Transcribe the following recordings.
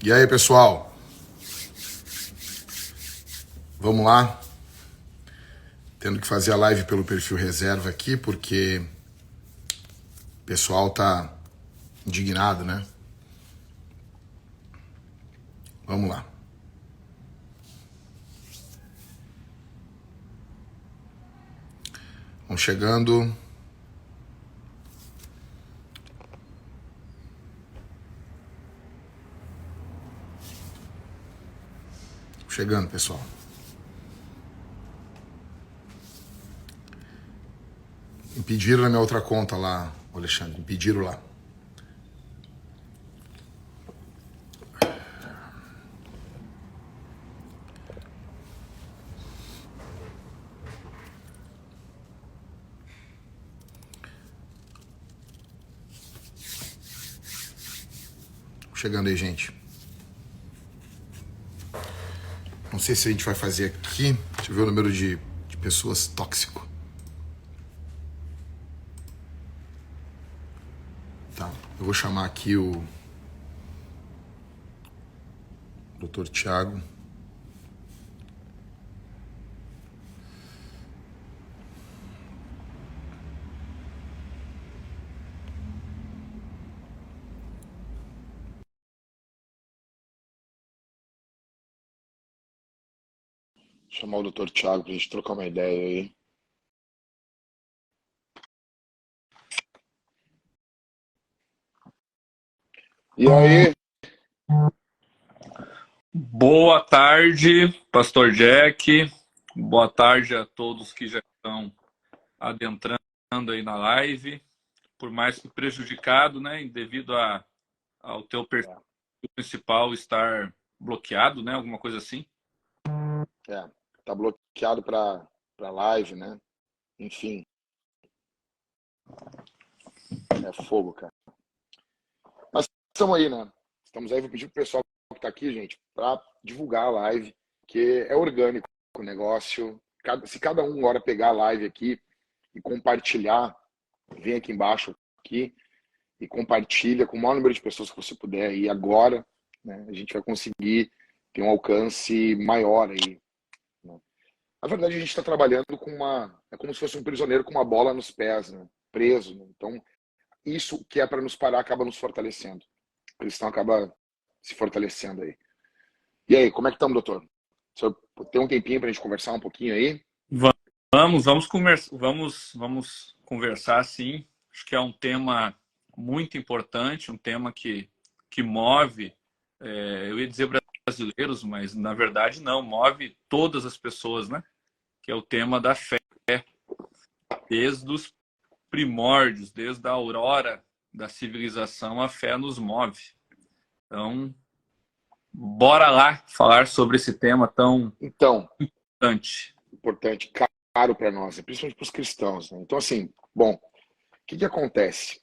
E aí, pessoal? Vamos lá? Tendo que fazer a live pelo perfil reserva aqui, porque o pessoal tá indignado, né? Vamos lá. Vamos chegando. Chegando, pessoal. Me pediram na minha outra conta lá, Alexandre. Me pediram lá. Chegando aí, gente. Não sei se a gente vai fazer aqui. Deixa eu ver o número de pessoas tóxico. Tá. Eu vou chamar aqui o Dr. Thiago. Chamar o Dr. Thiago pra gente trocar uma ideia aí. E aí? Boa tarde, Pastor Jack. Boa tarde a todos que já estão adentrando aí na live. Por mais que prejudicado, né, devido ao teu perfil principal estar bloqueado, né, alguma coisa assim. Tá bloqueado pra live, né? Enfim. É fogo, cara. Mas estamos aí, né? Estamos aí, vou pedir pro pessoal que tá aqui, gente, pra divulgar a live, que é orgânico o negócio. Se cada um agora pegar a live aqui e compartilhar, vem aqui embaixo aqui e compartilha com o maior número de pessoas que você puder aí agora, né? A gente vai conseguir ter um alcance maior aí, né? Na verdade, a gente está trabalhando com é como se fosse um prisioneiro com uma bola nos pés, né? Preso, né? Então, isso que é para nos parar acaba nos fortalecendo. O cristão acaba se fortalecendo aí. E aí, como é que estamos, doutor? Tem um tempinho para a gente conversar um pouquinho aí? Vamos conversar, sim. Acho que é um tema muito importante, um tema que move, eu ia dizer brasileiros, mas na verdade não, move todas as pessoas, né? Que é o tema da fé, desde os primórdios, desde a aurora da civilização, a fé nos move. Então, bora lá falar sobre esse tema tão importante. Importante, caro para nós, principalmente para os cristãos, né? Então, assim, bom, o que acontece?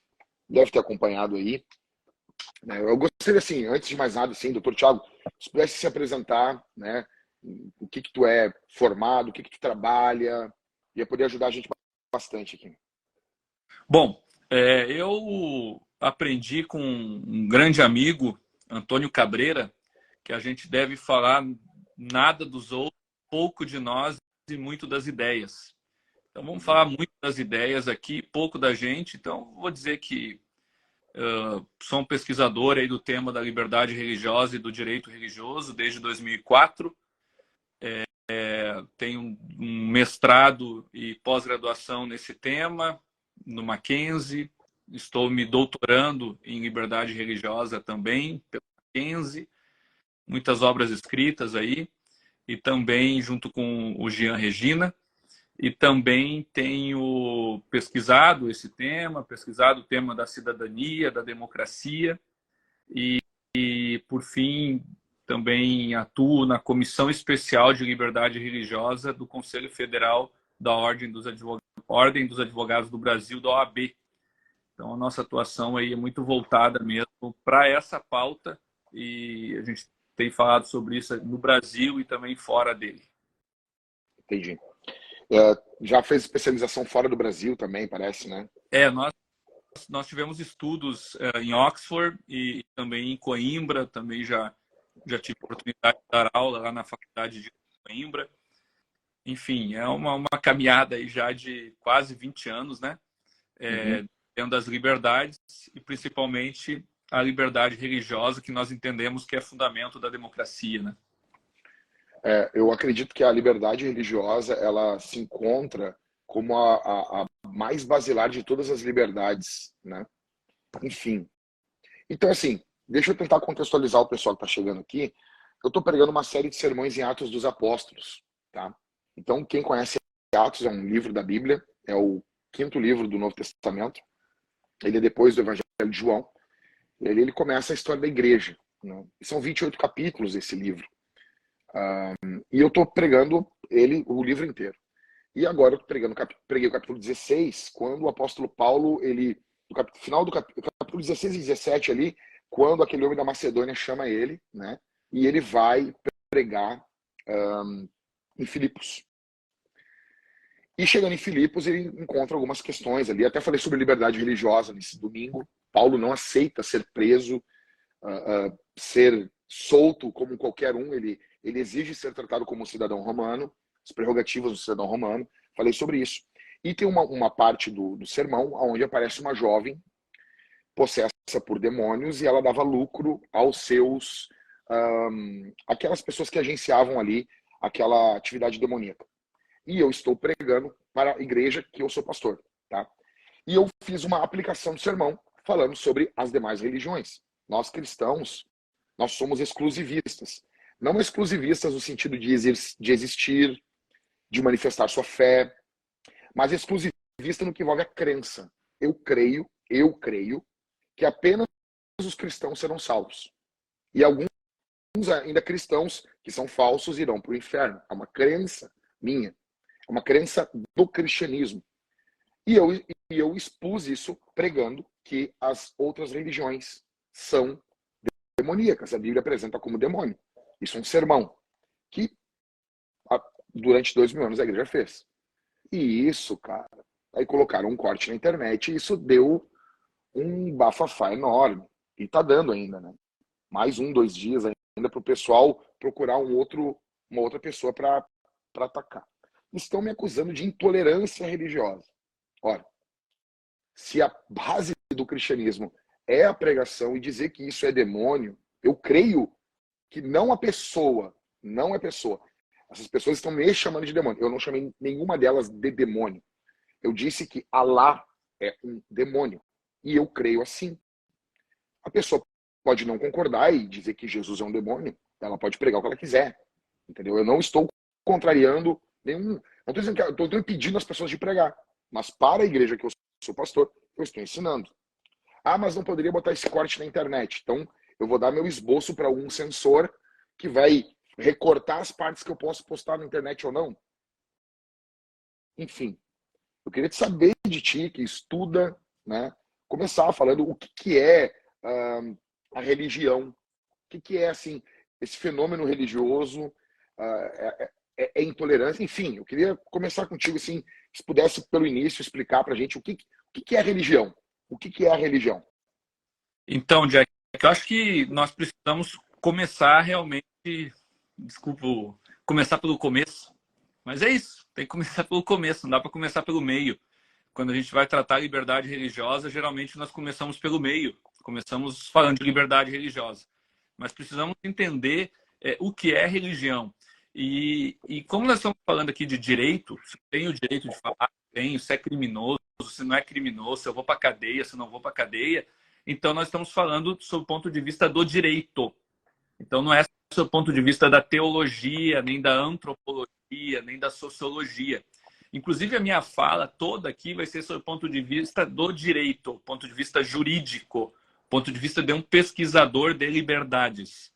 Deve ter acompanhado aí, né? Eu gostaria, assim, antes de mais nada, assim, doutor Thiago, se pudesse se apresentar, né? O que tu é formado, o que tu trabalha, ia poder ajudar a gente bastante aqui. Bom, eu aprendi com um grande amigo, Antônio Cabreira, que a gente deve falar nada dos outros, pouco de nós e muito das ideias. Então vamos falar muito das ideias aqui, pouco da gente. Então vou dizer que sou um pesquisador aí do tema da liberdade religiosa e do direito religioso desde 2004. Tenho um mestrado e pós-graduação nesse tema, no Mackenzie. Estou me doutorando em liberdade religiosa também, pelo Mackenzie. Muitas obras escritas aí. E também junto com o Jean Regina. E também tenho pesquisado esse tema, pesquisado o tema da cidadania, da democracia. E por fim, também atuo na Comissão Especial de Liberdade Religiosa do Conselho Federal da Ordem dos Advogados do Brasil, da OAB. Então, a nossa atuação aí é muito voltada mesmo para essa pauta e a gente tem falado sobre isso no Brasil e também fora dele. Entendi. Já fez especialização fora do Brasil também, parece, né? Nós tivemos estudos em Oxford e também em Coimbra, também já já tive a oportunidade de dar aula lá na faculdade de Coimbra. Enfim, é uma caminhada aí já de quase 20 anos, né? Tendo as liberdades e principalmente a liberdade religiosa, que nós entendemos que é fundamento da democracia, né? Eu acredito que a liberdade religiosa ela se encontra como a mais basilar de todas as liberdades, né? Enfim. Então, assim, deixa eu tentar contextualizar o pessoal que está chegando aqui. Eu estou pregando uma série de sermões em Atos dos Apóstolos, tá? Então, quem conhece Atos é um livro da Bíblia, é o quinto livro do Novo Testamento. Ele é depois do Evangelho de João. E ali ele começa a história da igreja, né? São 28 capítulos esse livro. E eu estou pregando o livro inteiro. E agora eu preguei o capítulo 16, quando o apóstolo Paulo, no final do capítulo 16 e 17 ali, quando aquele homem da Macedônia chama ele, né? E ele vai pregar em Filipos. E chegando em Filipos, ele encontra algumas questões ali. Até falei sobre liberdade religiosa nesse domingo. Paulo não aceita ser preso, ser solto como qualquer um. Ele exige ser tratado como um cidadão romano, as prerrogativas do cidadão romano. Falei sobre isso. E tem uma parte do sermão onde aparece uma jovem possessa por demônios e ela dava lucro aos seus aquelas pessoas que agenciavam ali aquela atividade demoníaca. E eu estou pregando para a igreja que eu sou pastor, tá? E eu fiz uma aplicação do sermão falando sobre as demais religiões. Nós cristãos, nós somos exclusivistas. Não exclusivistas no sentido de existir, de manifestar sua fé, mas exclusivista no que envolve a crença. Eu creio que apenas os cristãos serão salvos. E alguns ainda cristãos que são falsos irão para o inferno. É uma crença minha. É uma crença do cristianismo. E eu expus isso pregando que as outras religiões são demoníacas. A Bíblia apresenta como demônio. Isso é um sermão que durante 2000 anos a igreja fez. E isso, cara, aí colocaram um corte na internet e isso deu um bafafá enorme. E tá dando ainda, né? Mais 2 dias ainda para o pessoal procurar uma outra pessoa para atacar. Estão me acusando de intolerância religiosa. Ora, se a base do cristianismo é a pregação e dizer que isso é demônio, eu creio que não é pessoa. Essas pessoas estão me chamando de demônio. Eu não chamei nenhuma delas de demônio. Eu disse que Alá é um demônio. E eu creio assim. A pessoa pode não concordar e dizer que Jesus é um demônio. Ela pode pregar o que ela quiser. Entendeu? Eu não estou contrariando nenhum. Não estou dizendo que estou impedindo as pessoas de pregar. Mas para a igreja que eu sou pastor, eu estou ensinando. Ah, mas não poderia botar esse corte na internet. Então, eu vou dar meu esboço para algum censor que vai recortar as partes que eu posso postar na internet ou não. Enfim, eu queria saber de ti, que estuda, né? Começar falando o que é a religião. O que é, assim, esse fenômeno religioso, é intolerância. Enfim, eu queria começar contigo, assim, se pudesse, pelo início, explicar para a gente o que é a religião. O que é a religião? Então, Jack, eu acho que nós precisamos começar realmente, desculpa, começar pelo começo, mas é isso, tem que começar pelo começo, não dá para começar pelo meio. Quando a gente vai tratar a liberdade religiosa, geralmente nós começamos pelo meio, começamos falando de liberdade religiosa, mas precisamos entender o que é religião. E como nós estamos falando aqui de direito, se tem o direito de falar, tenho, se é criminoso, se não é criminoso, se eu vou para cadeia, se não vou para cadeia. Então, nós estamos falando sob o ponto de vista do direito. Então, não é sob o ponto de vista da teologia, nem da antropologia, nem da sociologia. Inclusive, a minha fala toda aqui vai ser sob o ponto de vista do direito, ponto de vista jurídico, ponto de vista de um pesquisador de liberdades.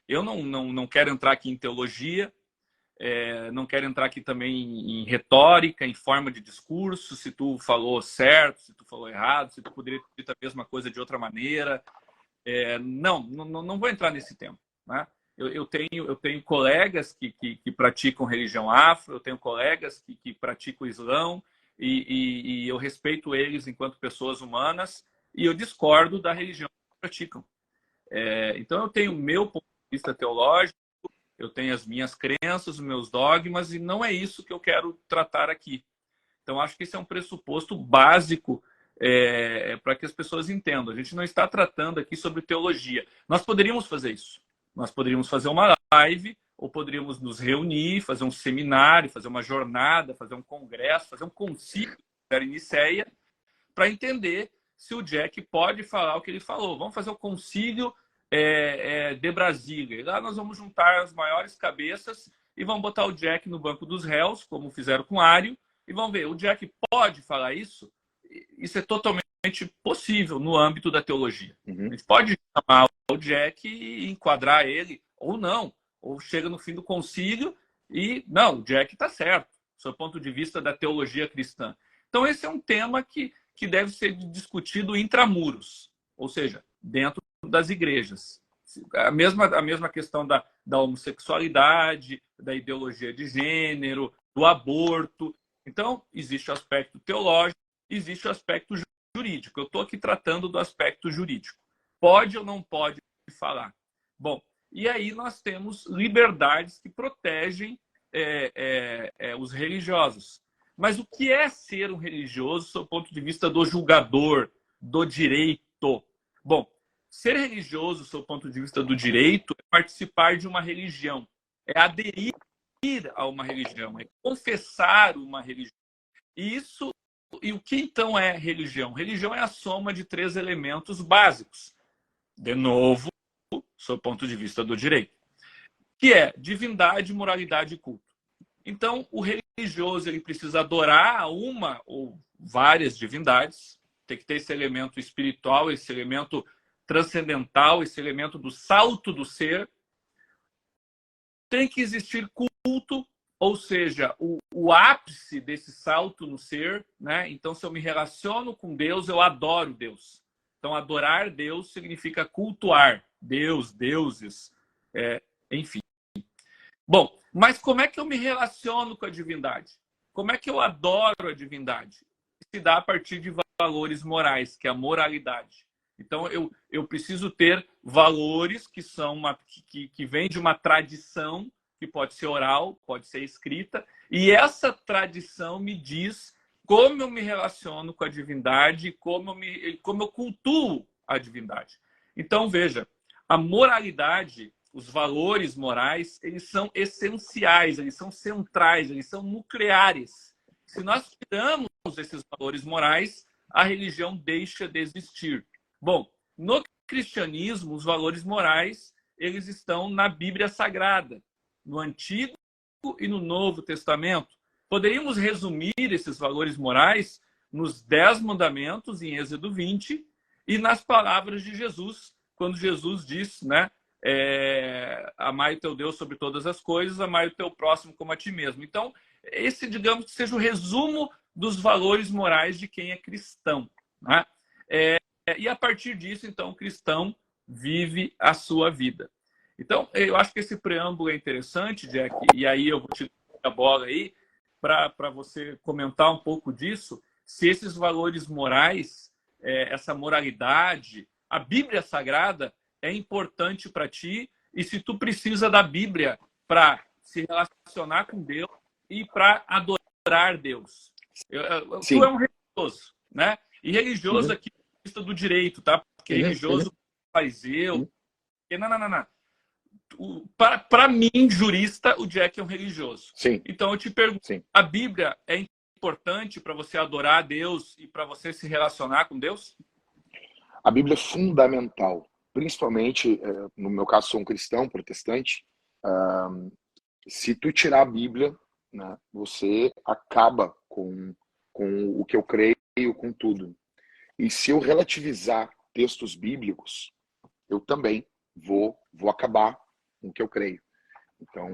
Eu não quero entrar aqui em teologia, não quero entrar aqui também em retórica, em forma de discurso, se tu falou certo, se tu falou errado, se tu poderia ter dito a mesma coisa de outra maneira. Não vou entrar nesse tema, né? Eu tenho colegas que praticam religião afro, eu tenho colegas que praticam islão, e eu respeito eles enquanto pessoas humanas, e eu discordo da religião que praticam. Então, eu tenho meu ponto vista teológico, eu tenho as minhas crenças, os meus dogmas, e não é isso que eu quero tratar aqui. Então, acho que esse é um pressuposto básico para que as pessoas entendam. A gente não está tratando aqui sobre teologia. Nós poderíamos fazer isso. Nós poderíamos fazer uma live, ou poderíamos nos reunir, fazer um seminário, fazer uma jornada, fazer um congresso, fazer um concílio da Nicéia, para entender se o Jack pode falar o que ele falou. Vamos fazer o concílio de Brasília. E lá nós vamos juntar as maiores cabeças e vamos botar o Jack no banco dos réus, como fizeram com Ário, e vamos ver, o Jack pode falar isso? Isso é totalmente possível no âmbito da teologia. Uhum. A gente pode chamar o Jack e enquadrar ele, ou não. Ou chega no fim do concílio e, não, o Jack está certo, do seu ponto de vista da teologia cristã. Então, esse é um tema que deve ser discutido intramuros, ou seja, dentro das igrejas. A mesma questão da homossexualidade, da ideologia de gênero, do aborto. Então, existe o aspecto teológico, existe o aspecto jurídico. Eu estou aqui tratando do aspecto jurídico. Pode ou não pode falar? Bom, e aí nós temos liberdades que protegem os religiosos. Mas o que é ser um religioso, do ponto de vista do julgador, do direito? Bom, ser religioso, do ponto de vista do direito, é participar de uma religião, é aderir a uma religião, é confessar uma religião. E o que então é religião? Religião é a soma de 3 elementos básicos. De novo, do ponto de vista do direito, que é divindade, moralidade e culto. Então, o religioso ele precisa adorar uma ou várias divindades, tem que ter esse elemento espiritual, esse elemento transcendental, esse elemento do salto do ser. Tem que existir culto, ou seja, o ápice desse salto no ser, né? Então, se eu me relaciono com Deus, eu adoro Deus. Então, adorar Deus significa cultuar Deus, deuses, enfim. Bom, mas como é que eu me relaciono com a divindade? Como é que eu adoro a divindade? Se dá a partir de valores morais, que é a moralidade. Então, eu preciso ter valores que são que vêm de uma tradição, que pode ser oral, pode ser escrita, e essa tradição me diz como eu me relaciono com a divindade, como eu cultuo a divindade. Então, veja, a moralidade, os valores morais, eles são essenciais, eles são centrais, eles são nucleares. Se nós tiramos esses valores morais, a religião deixa de existir. Bom, no cristianismo, os valores morais, eles estão na Bíblia Sagrada, no Antigo e no Novo Testamento. Poderíamos resumir esses valores morais nos 10 mandamentos, em Êxodo 20, e nas palavras de Jesus, quando Jesus diz, né, amai o teu Deus sobre todas as coisas, amai o teu próximo como a ti mesmo. Então, esse, digamos que seja o resumo dos valores morais de quem é cristão, né? E a partir disso, então, o cristão vive a sua vida. Então, eu acho que esse preâmbulo é interessante, Jack, e aí eu vou te dar a bola aí para você comentar um pouco disso, se esses valores morais, essa moralidade, a Bíblia Sagrada é importante para ti, e se tu precisa da Bíblia para se relacionar com Deus e para adorar Deus. Tu é um religioso, né? E religioso aqui do direito, tá? Porque religioso faz eu. Não. Para mim, jurista, o Jack é um religioso. Sim. Então eu te pergunto, Sim. a Bíblia é importante para você adorar a Deus e para você se relacionar com Deus? A Bíblia é fundamental, principalmente, no meu caso, sou um cristão protestante. Se tu tirar a Bíblia, né, você acaba com o que eu creio, com tudo. E se eu relativizar textos bíblicos, eu também vou acabar com o que eu creio. Então,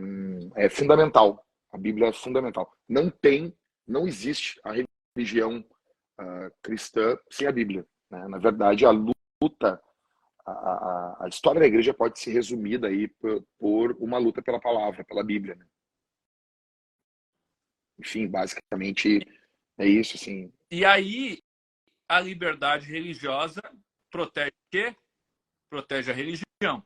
é fundamental. A Bíblia é fundamental. Não existe a religião cristã sem a Bíblia, né? Na verdade, a luta, a história da igreja pode ser resumida aí por uma luta pela palavra, pela Bíblia, né? Enfim, basicamente é isso, assim. E aí, a liberdade religiosa protege o quê? Protege a religião.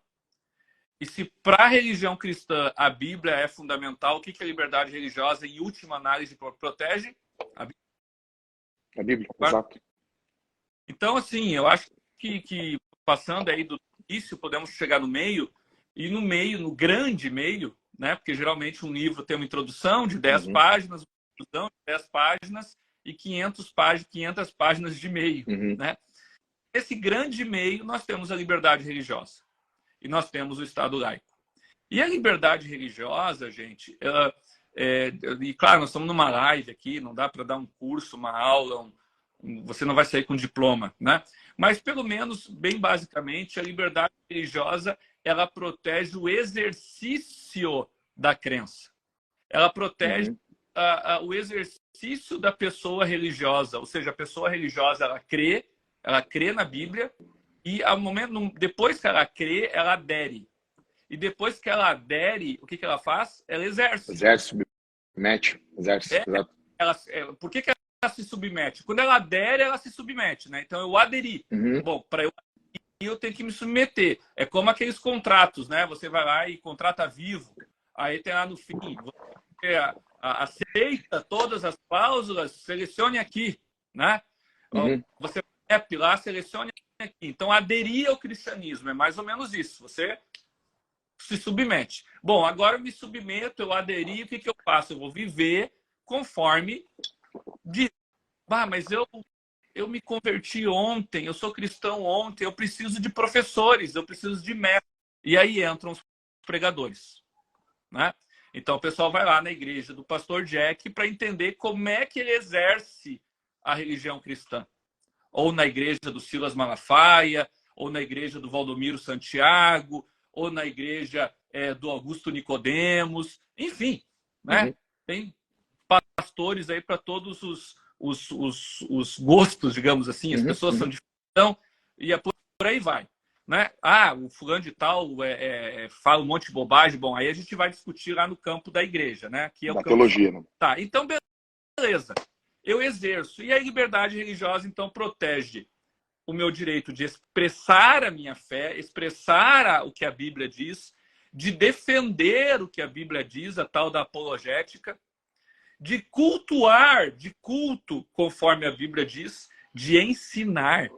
E se para a religião cristã a Bíblia é fundamental, o que a liberdade religiosa, em última análise, protege? A Bíblia. A Bíblia, exato. Então, assim, eu acho que passando aí do início, podemos chegar no meio, e no meio, no grande meio, né? Porque geralmente um livro tem uma introdução de 10 páginas, uma introdução de 10 páginas e 500 páginas de meio, né? Esse grande meio, nós temos a liberdade religiosa e nós temos o Estado laico. E a liberdade religiosa, gente, e claro, nós estamos numa live aqui, não dá para dar um curso, uma aula, você não vai sair com diploma, né? Mas, pelo menos, bem basicamente, a liberdade religiosa, ela protege o exercício da crença. Ela protege o exercício da pessoa religiosa, ou seja, a pessoa religiosa, ela crê na Bíblia e, ao momento, depois que ela crê, ela adere. E depois que ela adere, o que ela faz? Ela exerce. Exerce, submete, exerce, exato. Por que ela se submete? Quando ela adere, ela se submete, né? Então, eu aderi. Bom, para eu aderir, eu tenho que me submeter. É como aqueles contratos, né? Você vai lá e contrata vivo. Aí tem lá no fim, você aceita todas as cláusulas, selecione aqui, né? Você app lá, selecione aqui. Então, aderir ao cristianismo é mais ou menos isso. Você se submete. Bom, agora eu me submeto, eu aderi, o que eu faço? Eu vou viver conforme diz. Mas eu me converti ontem, eu sou cristão ontem, eu preciso de professores, eu preciso de mestres. E aí entram os pregadores, né? Então o pessoal vai lá na igreja do pastor Jack para entender como é que ele exerce a religião cristã. Ou na igreja do Silas Malafaia, ou na igreja do Valdomiro Santiago, ou na igreja do Augusto Nicodemos, enfim, né? Tem pastores aí para todos os gostos, digamos assim, as pessoas são diferentes, e por aí vai. Né? O fulano de tal fala um monte de bobagem, bom, aí a gente vai discutir lá no campo da igreja, né? Aqui é o da campo teologia, né? Tá, então beleza, eu exerço. E a liberdade religiosa, então, protege o meu direito de expressar a minha fé, expressar o que a Bíblia diz, de defender o que a Bíblia diz, a tal da apologética, de cultuar, de culto, conforme a Bíblia diz, de ensinar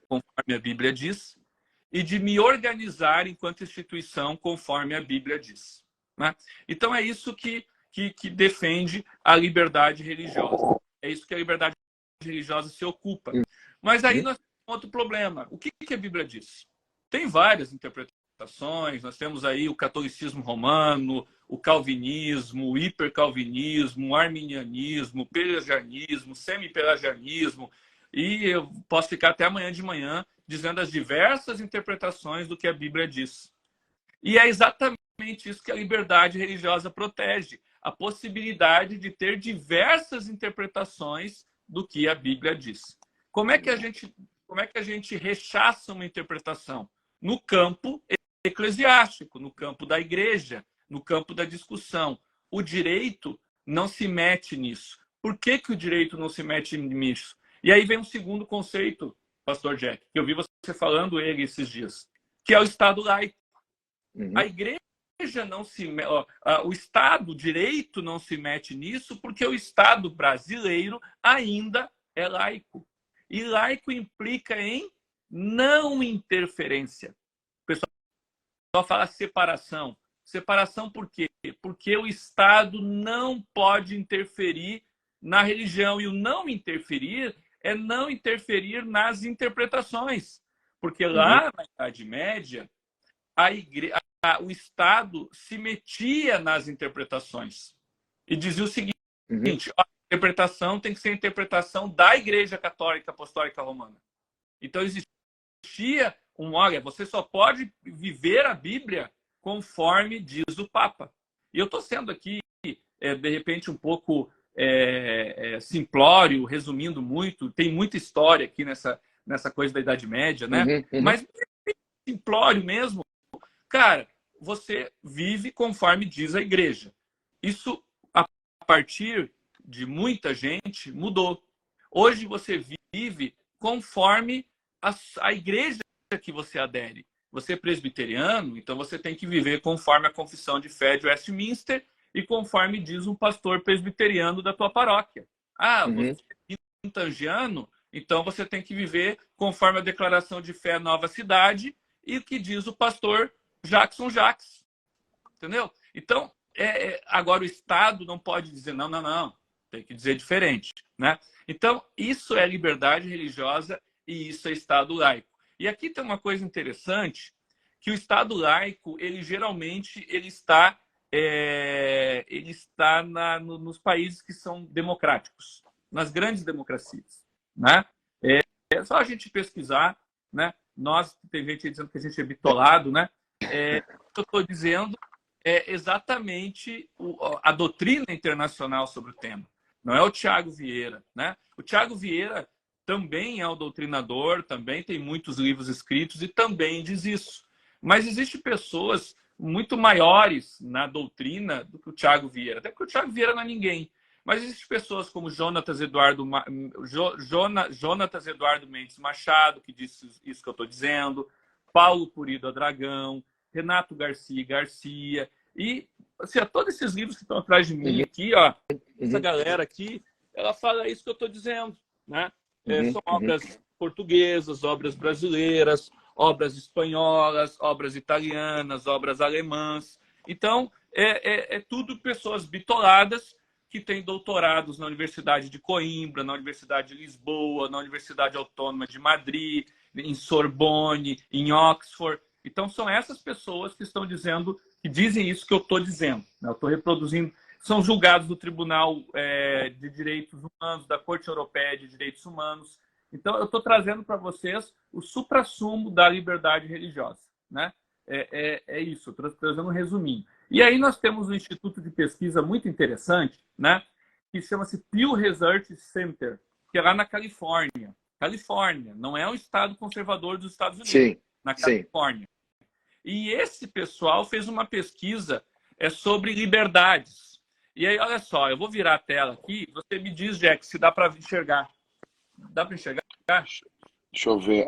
conforme a Bíblia diz, e de me organizar enquanto instituição, conforme a Bíblia diz. Né? Então, é isso que defende a liberdade religiosa. É isso que a liberdade religiosa se ocupa. Mas aí nós temos outro problema. O que a Bíblia diz? Tem várias interpretações. Nós temos aí o catolicismo romano, o calvinismo, o hipercalvinismo, o arminianismo, o pelagianismo, semi-pelagianismo. E eu posso ficar até amanhã de manhã dizendo as diversas interpretações do que a Bíblia diz. E é exatamente isso que a liberdade religiosa protege. A possibilidade de ter diversas interpretações do que a Bíblia diz. Como é que a gente rechaça uma interpretação? No campo eclesiástico, no campo da igreja, no campo da discussão. O direito não se mete nisso. Por que o direito não se mete nisso? E aí vem um segundo conceito, pastor Jack, que eu vi você falando ele esses dias, que é o Estado laico. A igreja não se... o Estado, o direito não se mete nisso porque o Estado brasileiro ainda é laico. E laico implica em não interferência. O pessoal fala separação. Separação por quê? Porque o Estado não pode interferir na religião. E o não interferir é não interferir nas interpretações. Porque lá na Idade Média, o Estado se metia nas interpretações. E dizia o seguinte, a interpretação tem que ser a interpretação da Igreja Católica Apostólica Romana. Então existia olha, você só pode viver a Bíblia conforme diz o Papa. E eu estou sendo aqui, de repente, um pouco simplório, resumindo muito, tem muita história aqui nessa coisa da Idade Média, né? Mas simplório mesmo, cara, você vive conforme diz a igreja. Isso, a partir de muita gente, mudou. Hoje você vive conforme a igreja que você adere. você é presbiteriano, então você tem que viver conforme a confissão de fé de Westminster e conforme diz um pastor presbiteriano da tua paróquia. Ah, você é quintangiano, então você tem que viver conforme a declaração de fé Nova Cidade e o que diz o pastor Jackson Jacques. Entendeu? Então, agora o Estado não pode dizer não, não, não. Tem que dizer diferente, né? Então, isso é liberdade religiosa e isso é Estado laico. E aqui tem uma coisa interessante, que o Estado laico, ele geralmente ele está nos países que são democráticos, nas grandes democracias, né? É só a gente pesquisar, né? Nós, tem gente dizendo que a gente é bitolado, né? O que eu estou dizendo é exatamente a doutrina internacional sobre o tema. Não é o Tiago Vieira, né? O Tiago Vieira também é um doutrinador, também tem muitos livros escritos e também diz isso. Mas existem pessoas muito maiores na doutrina do que o Tiago Vieira. Até porque o Tiago Vieira não é ninguém. Mas existem pessoas como Jonatas Eduardo Mendes Machado, que disse isso que eu estou dizendo, Paulo Purido Dragão, Renato Garcia. E assim, todos esses livros que estão atrás de mim aqui, ó, essa galera aqui, ela fala isso que eu estou dizendo, né? São obras portuguesas, obras brasileiras, obras espanholas, obras italianas, obras alemãs. Então, é tudo pessoas bitoladas que têm doutorados na Universidade de Coimbra, na Universidade de Lisboa, na Universidade Autônoma de Madrid, em Sorbonne, em Oxford. Então, são essas pessoas que estão dizendo, que dizem isso que eu estou dizendo. Eu estou reproduzindo. São julgados do Tribunal de Direitos Humanos, da Corte Europeia de Direitos Humanos. Então, eu estou trazendo para vocês o suprassumo da liberdade religiosa, né? É isso, eu estou trazendo um resuminho. E aí nós temos um instituto de pesquisa muito interessante, né? Que chama-se Pew Research Center, que é lá na Califórnia. Califórnia, não é um estado conservador dos Estados Unidos. Sim, na Califórnia. E esse pessoal fez uma pesquisa sobre liberdades. E aí, olha só, eu vou virar a tela aqui, você me diz, Jack, se dá para enxergar. Dá para enxergar? Deixa eu ver.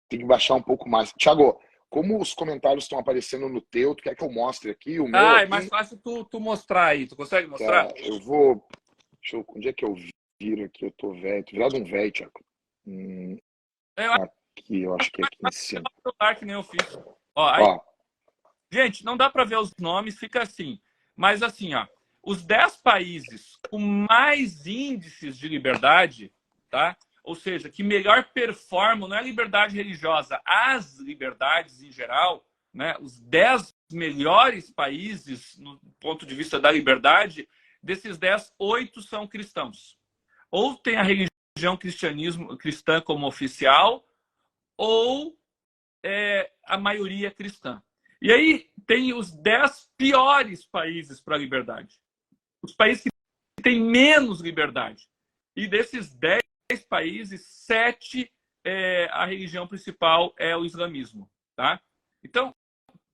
Tem que baixar um pouco mais. Tiago, como os comentários estão aparecendo no teu, tu quer que eu mostre aqui o meu? É mais fácil tu mostrar aí. Tu consegue mostrar? Tá, eu vou... Onde é que eu viro aqui? Eu tô velho. Tô virado um velho, Tiago. Aqui, eu acho que é aqui em cima. Que nem eu fiz. Ó. Gente, não dá para ver os nomes, fica assim. Mas assim, ó, os 10 países com mais índices de liberdade, tá? Ou seja, que melhor performam, não é a liberdade religiosa, as liberdades em geral, né? Os 10 melhores países no ponto de vista da liberdade, desses 10, 8 são cristãos. Ou tem a religião cristã como oficial, ou a maioria cristã. E aí tem os 10 piores países para a liberdade. Os países que têm menos liberdade. E desses 10 países, 7, a religião principal é o islamismo. Tá? Então,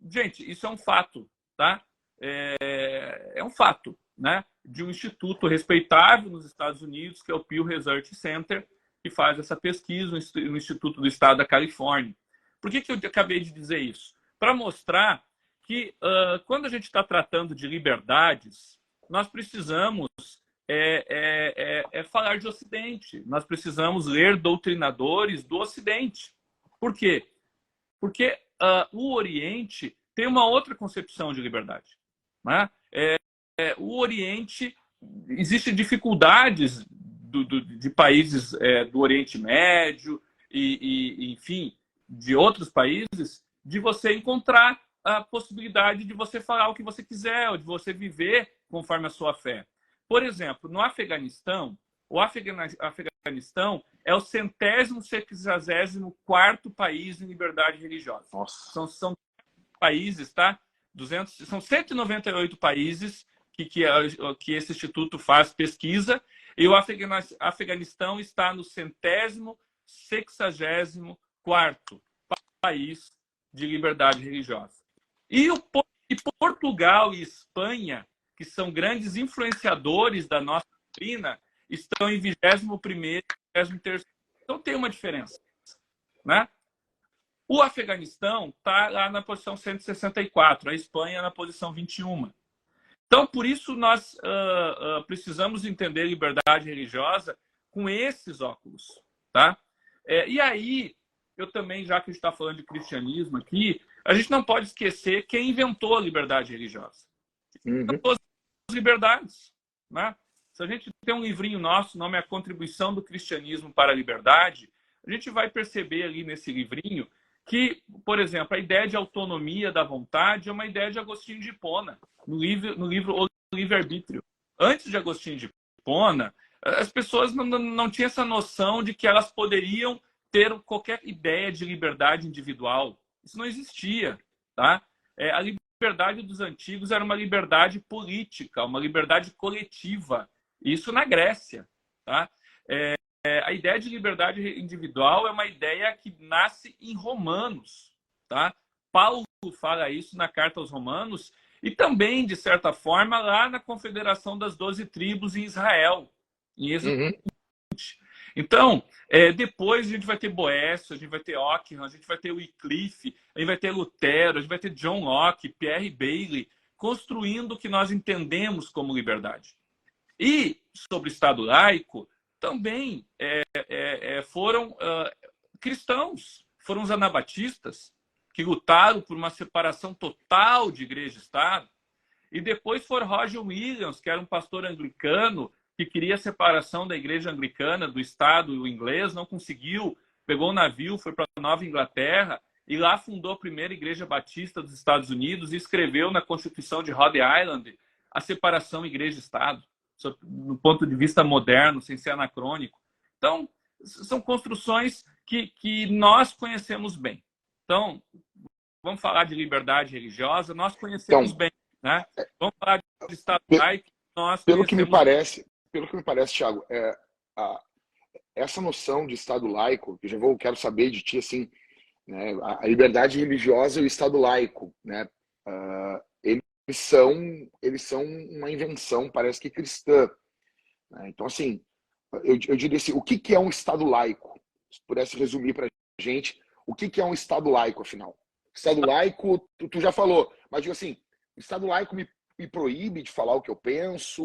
gente, isso é um fato. Tá? É um fato, né? De um instituto respeitável nos Estados Unidos, que é o Pew Research Center, que faz essa pesquisa no Instituto do Estado da Califórnia. Por que eu acabei de dizer isso? Para mostrar que quando a gente está tratando de liberdades, nós precisamos falar de Ocidente. Nós precisamos ler doutrinadores do Ocidente. Por quê? Porque o Oriente tem uma outra concepção de liberdade. Né? O Oriente, existem dificuldades de países do Oriente Médio e enfim, de outros países, de você encontrar a possibilidade de você falar o que você quiser, ou de você viver conforme a sua fé. Por exemplo, no Afeganistão, o Afeganistão é o 164º país em liberdade religiosa. Nossa. São países, tá? São 198 países que esse instituto faz pesquisa, e o Afeganistão está no 164º país de liberdade religiosa. E Portugal e Espanha, que são grandes influenciadores da nossa doutrina, estão em 21º e 23º. Então tem uma diferença, né? O Afeganistão está lá na posição 164, a Espanha na posição 21. Então, por isso, nós precisamos entender liberdade religiosa com esses óculos. Tá? E aí, eu também, já que a gente está falando de cristianismo aqui, a gente não pode esquecer quem inventou a liberdade religiosa. As liberdades. Né? Se a gente tem um livrinho nosso, o nome é A Contribuição do Cristianismo para a Liberdade, a gente vai perceber ali nesse livrinho que, por exemplo, a ideia de autonomia da vontade é uma ideia de Agostinho de Hipona, no livro O Livre-Arbítrio. Antes de Agostinho de Hipona, as pessoas não tinham essa noção de que elas poderiam ter qualquer ideia de liberdade individual. Isso não existia. Tá? A liberdade dos antigos era uma liberdade política, uma liberdade coletiva. Isso na Grécia. Tá? A ideia de liberdade individual é uma ideia que nasce em Romanos. Tá? Paulo fala isso na carta aos Romanos e também, de certa forma, lá na Confederação das 12 Tribos em Israel, em Êxodo 20. Então, depois a gente vai ter Boécio, a gente vai ter Ockham, a gente vai ter Wycliffe, a gente vai ter Lutero, a gente vai ter John Locke, Pierre Bailey, construindo o que nós entendemos como liberdade. E, sobre o Estado laico, também foram cristãos, foram os anabatistas, que lutaram por uma separação total de igreja e Estado. E depois foi Roger Williams, que era um pastor anglicano, que queria a separação da igreja anglicana do Estado inglês, não conseguiu, pegou um navio, foi para a Nova Inglaterra e lá fundou a primeira igreja batista dos Estados Unidos e escreveu na Constituição de Rhode Island a separação igreja-Estado, do ponto de vista moderno, sem ser anacrônico. Então, são construções que nós conhecemos bem. Então, vamos falar de liberdade religiosa, nós conhecemos bem. Né? Vamos falar de Estado laico, nós pelo que me parece, Thiago, essa noção de Estado laico, que quero saber de ti, assim, né, a liberdade religiosa e o Estado laico, né, eles são uma invenção, parece que cristã. Né? Então, assim, eu diria assim, o que é um Estado laico? Se pudesse resumir para a gente, o que é um Estado laico, afinal? Estado laico, tu já falou, mas digo assim, o Estado laico me proíbe de falar o que eu penso,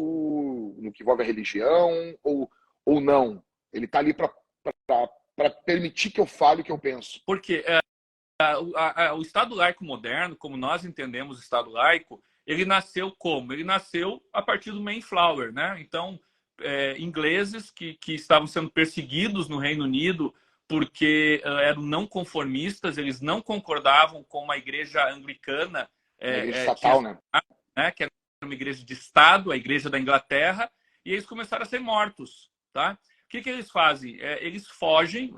no que envolve a religião, ou não? Ele está ali para permitir que eu fale o que eu penso. Porque o Estado laico moderno, como nós entendemos o Estado laico, ele nasceu como? Ele nasceu a partir do Mayflower. Né? Então, ingleses que estavam sendo perseguidos no Reino Unido porque eram não conformistas, eles não concordavam com a igreja anglicana, estatal, né? Que era uma igreja de Estado, a igreja da Inglaterra, e eles começaram a ser mortos. Tá? O que eles fazem? Eles fogem,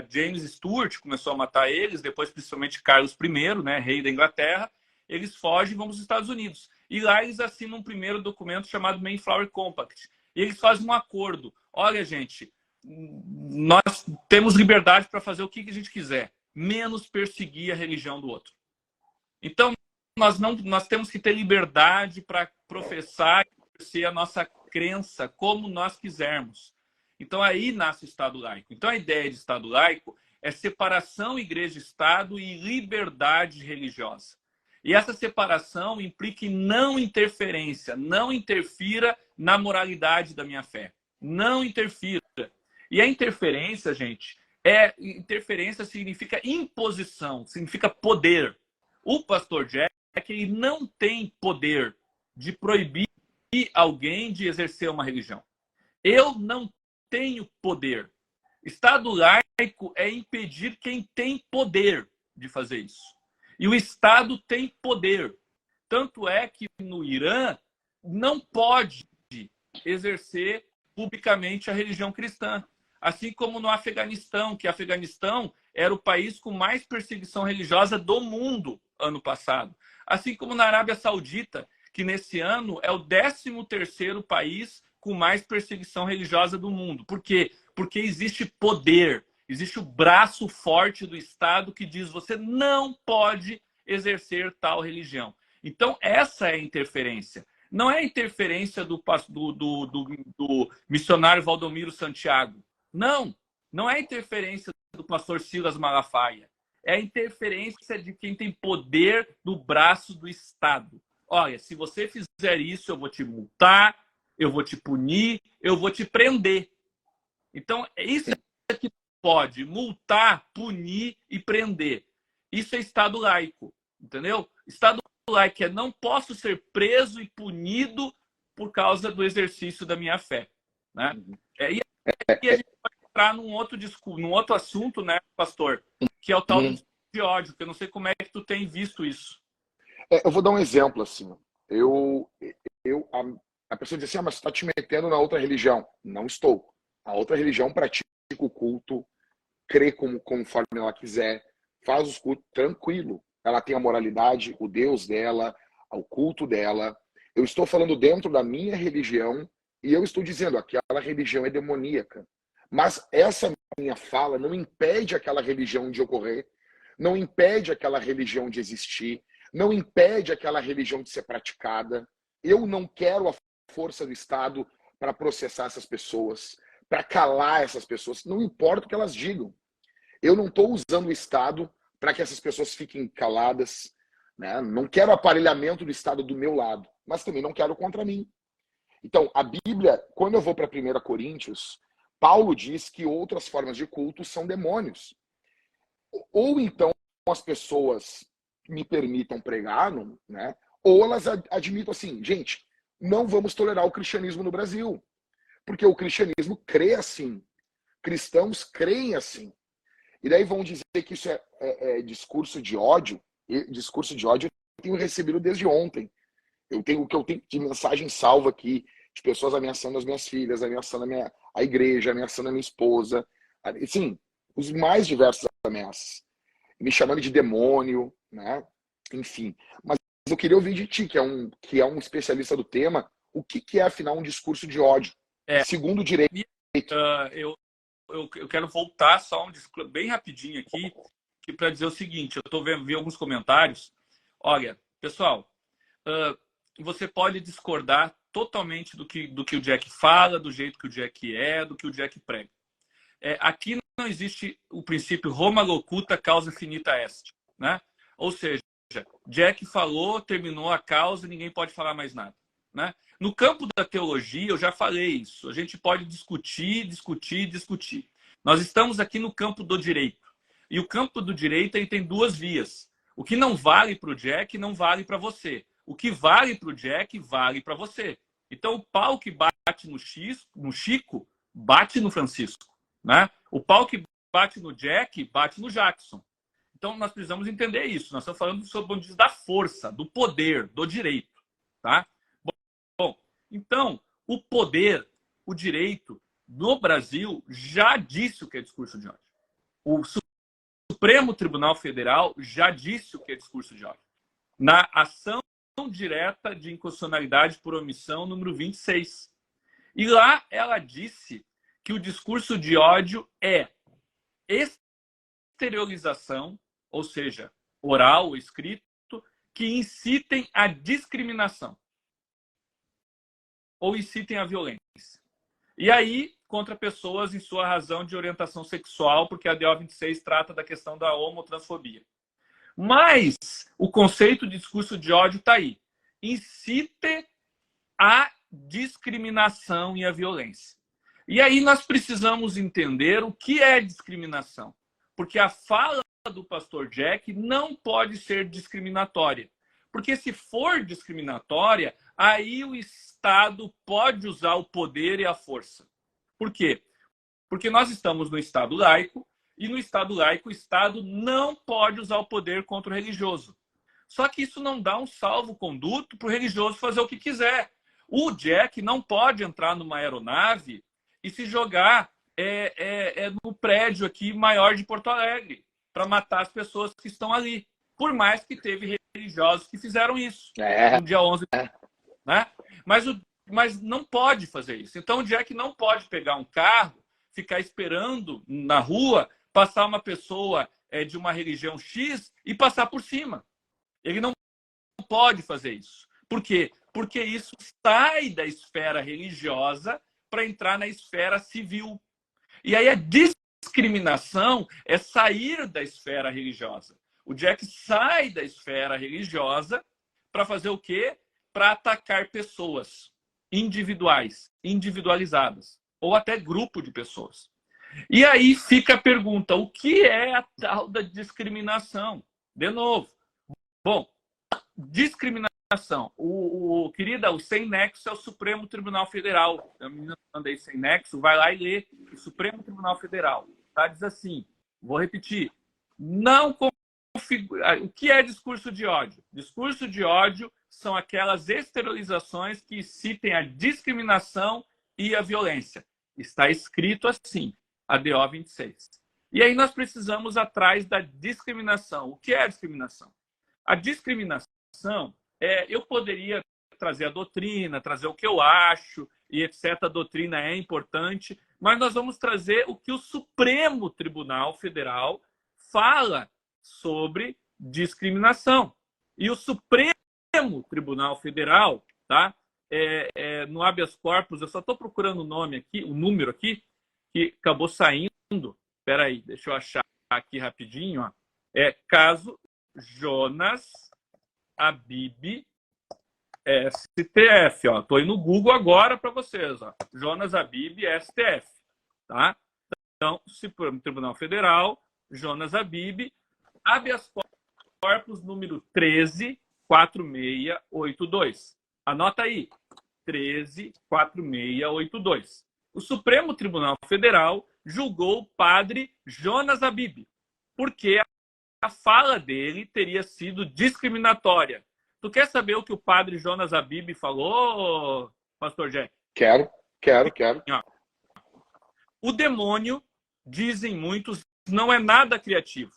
James Stuart começou a matar eles, depois principalmente Carlos I, né, rei da Inglaterra, eles fogem e vão para os Estados Unidos. E lá eles assinam um primeiro documento chamado Mayflower Compact. E eles fazem um acordo. Olha, gente, nós temos liberdade para fazer o que a gente quiser, menos perseguir a religião do outro. Então, nós temos que ter liberdade para professar e exercer a nossa crença como nós quisermos. Então, aí nasce o Estado laico. Então, a ideia de Estado laico é separação igreja-Estado e liberdade religiosa. E essa separação implica em não interferência, não interfira na moralidade da minha fé. Não interfira. E a interferência, gente, interferência significa imposição, significa poder. O pastor Jack, ele não tem poder de proibir alguém de exercer uma religião. Eu não tenho poder. Estado laico é impedir quem tem poder de fazer isso. E o Estado tem poder. Tanto é que no Irã não pode exercer publicamente a religião cristã. Assim como no Afeganistão, que Afeganistão era o país com mais perseguição religiosa do mundo ano passado. Assim como na Arábia Saudita, que nesse ano é o 13º país com mais perseguição religiosa do mundo. Por quê? Porque existe poder, existe o braço forte do Estado que diz você não pode exercer tal religião. Então, essa é a interferência. Não é a interferência do missionário Valdomiro Santiago. Não é a interferência do pastor Silas Malafaia. é a interferência de quem tem poder no braço do Estado. Olha, se você fizer isso, eu vou te multar, eu vou te punir, eu vou te prender. Então, isso é que pode multar, punir e prender. Isso é Estado laico, entendeu? Estado laico é não posso ser preso e punido por causa do exercício da minha fé, né? E a gente pode entrar num outro assunto, né, pastor, que é o tal do discurso de ódio, que eu não sei como é que tu tem visto isso. Eu vou dar um exemplo, assim. A pessoa diz assim, mas você está te metendo na outra religião. Não estou. A outra religião pratica o culto, crê conforme ela quiser, faz os cultos tranquilo. Ela tem a moralidade, o Deus dela, o culto dela. Eu estou falando dentro da minha religião e eu estou dizendo aquela religião é demoníaca. Mas essa minha fala não impede aquela religião de ocorrer, não impede aquela religião de existir, não impede aquela religião de ser praticada. Eu não quero a força do Estado para processar essas pessoas, para calar essas pessoas, não importa o que elas digam. Eu não estou usando o Estado para que essas pessoas fiquem caladas, né? Não quero aparelhamento do Estado do meu lado, mas também não quero contra mim. Então, a Bíblia, quando eu vou para 1 Coríntios, Paulo diz que outras formas de culto são demônios. Ou então as pessoas me permitam pregar, né? Ou elas admitam assim, gente, não vamos tolerar o cristianismo no Brasil, porque o cristianismo crê assim, cristãos creem assim. E daí vão dizer que isso é discurso de ódio. E discurso de ódio eu tenho recebido desde ontem. O que eu tenho de mensagem salva aqui, de pessoas ameaçando as minhas filhas, ameaçando a igreja, ameaçando a minha esposa. Sim, os mais diversos ameaças. Me chamando de demônio, né? Enfim. Mas eu queria ouvir de ti, que é um especialista do tema, o que é, afinal, um discurso de ódio? Segundo o direito. Eu quero voltar só bem rapidinho aqui para dizer o seguinte. Eu estou vendo alguns comentários. Olha, pessoal, você pode discordar totalmente do que o Jack fala, do jeito que o Jack do que o Jack prega. Aqui não existe o princípio Roma locuta causa finita est, né? Ou seja, Jack falou, terminou a causa, ninguém pode falar mais nada, né? No campo da teologia, eu já falei isso. A gente pode discutir. Nós estamos aqui no campo do direito. E o campo do direito ele tem duas vias. O que não vale para o Jack, não vale para você. O que vale para o Jack, vale para você. Então, o pau que bate no Chico, bate no Francisco, né? O pau que bate no Jack, bate no Jackson. Então, nós precisamos entender isso. Nós estamos falando sobre o da força, do poder, do direito, tá? Bom, então, o poder, o direito, no Brasil, já disse o que é discurso de ódio. O Supremo Tribunal Federal já disse o que é discurso de ódio. Na ação direta de inconstitucionalidade por omissão, número 26. E lá ela disse que o discurso de ódio é exteriorização, ou seja, oral ou escrito, que incitem a discriminação ou incitem a violência. E aí, contra pessoas em sua razão de orientação sexual, porque a DO 26 trata da questão da homotransfobia. Mas o conceito de discurso de ódio está aí. Incite a discriminação e a violência. E aí nós precisamos entender o que é discriminação. Porque a fala do pastor Jack não pode ser discriminatória. Porque se for discriminatória, aí o Estado pode usar o poder e a força. Por quê? Porque nós estamos no Estado laico, e no Estado laico o Estado não pode usar o poder contra o religioso. Só que isso não dá um salvo-conduto para o religioso fazer o que quiser. O Jack não pode entrar numa aeronave e se jogar no prédio aqui maior de Porto Alegre para matar as pessoas que estão ali. Por mais que teve religiosos que fizeram isso no dia 11. Né? Mas não pode fazer isso. Então o Jack não pode pegar um carro, ficar esperando na rua, passar uma pessoa de uma religião X e passar por cima. Ele não pode fazer isso. Por quê? Porque isso sai da esfera religiosa para entrar na esfera civil. E aí a discriminação é sair da esfera religiosa. O Jack sai da esfera religiosa para fazer o quê? Para atacar pessoas individuais, individualizadas, ou até grupo de pessoas. E aí fica a pergunta, o que é a tal da discriminação? De novo, bom, discriminação. O Sem Nexo é o Supremo Tribunal Federal. A menina mandei Sem Nexo, vai lá e lê. O Supremo Tribunal Federal, tá? Diz assim, vou repetir, não configura... O que é discurso de ódio? Discurso de ódio são aquelas exteriorizações que citem a discriminação e a violência. Está escrito assim, a DO 26. E aí nós precisamos atrás da discriminação. O que é a discriminação? A discriminação eu poderia trazer a doutrina, trazer o que eu acho, e etc. A doutrina é importante, mas nós vamos trazer o que o Supremo Tribunal Federal fala sobre discriminação. E o Supremo Tribunal Federal, tá? No habeas corpus, eu só estou procurando o nome aqui, o número aqui, que acabou saindo. Espera aí, deixa eu achar aqui rapidinho. Ó. Caso Jonas Habib STF. Estou indo no Google agora para vocês. Ó. Jonas Habib STF. Tá? Então, Supremo Tribunal Federal, Jonas Habib, habeas corpus número 134682. Anota aí, 134682. O Supremo Tribunal Federal julgou o padre Jonas Habib, porque a fala dele teria sido discriminatória. Tu quer saber o que o padre Jonas Habib falou, pastor Jack? Quero. O demônio, dizem muitos, não é nada criativo.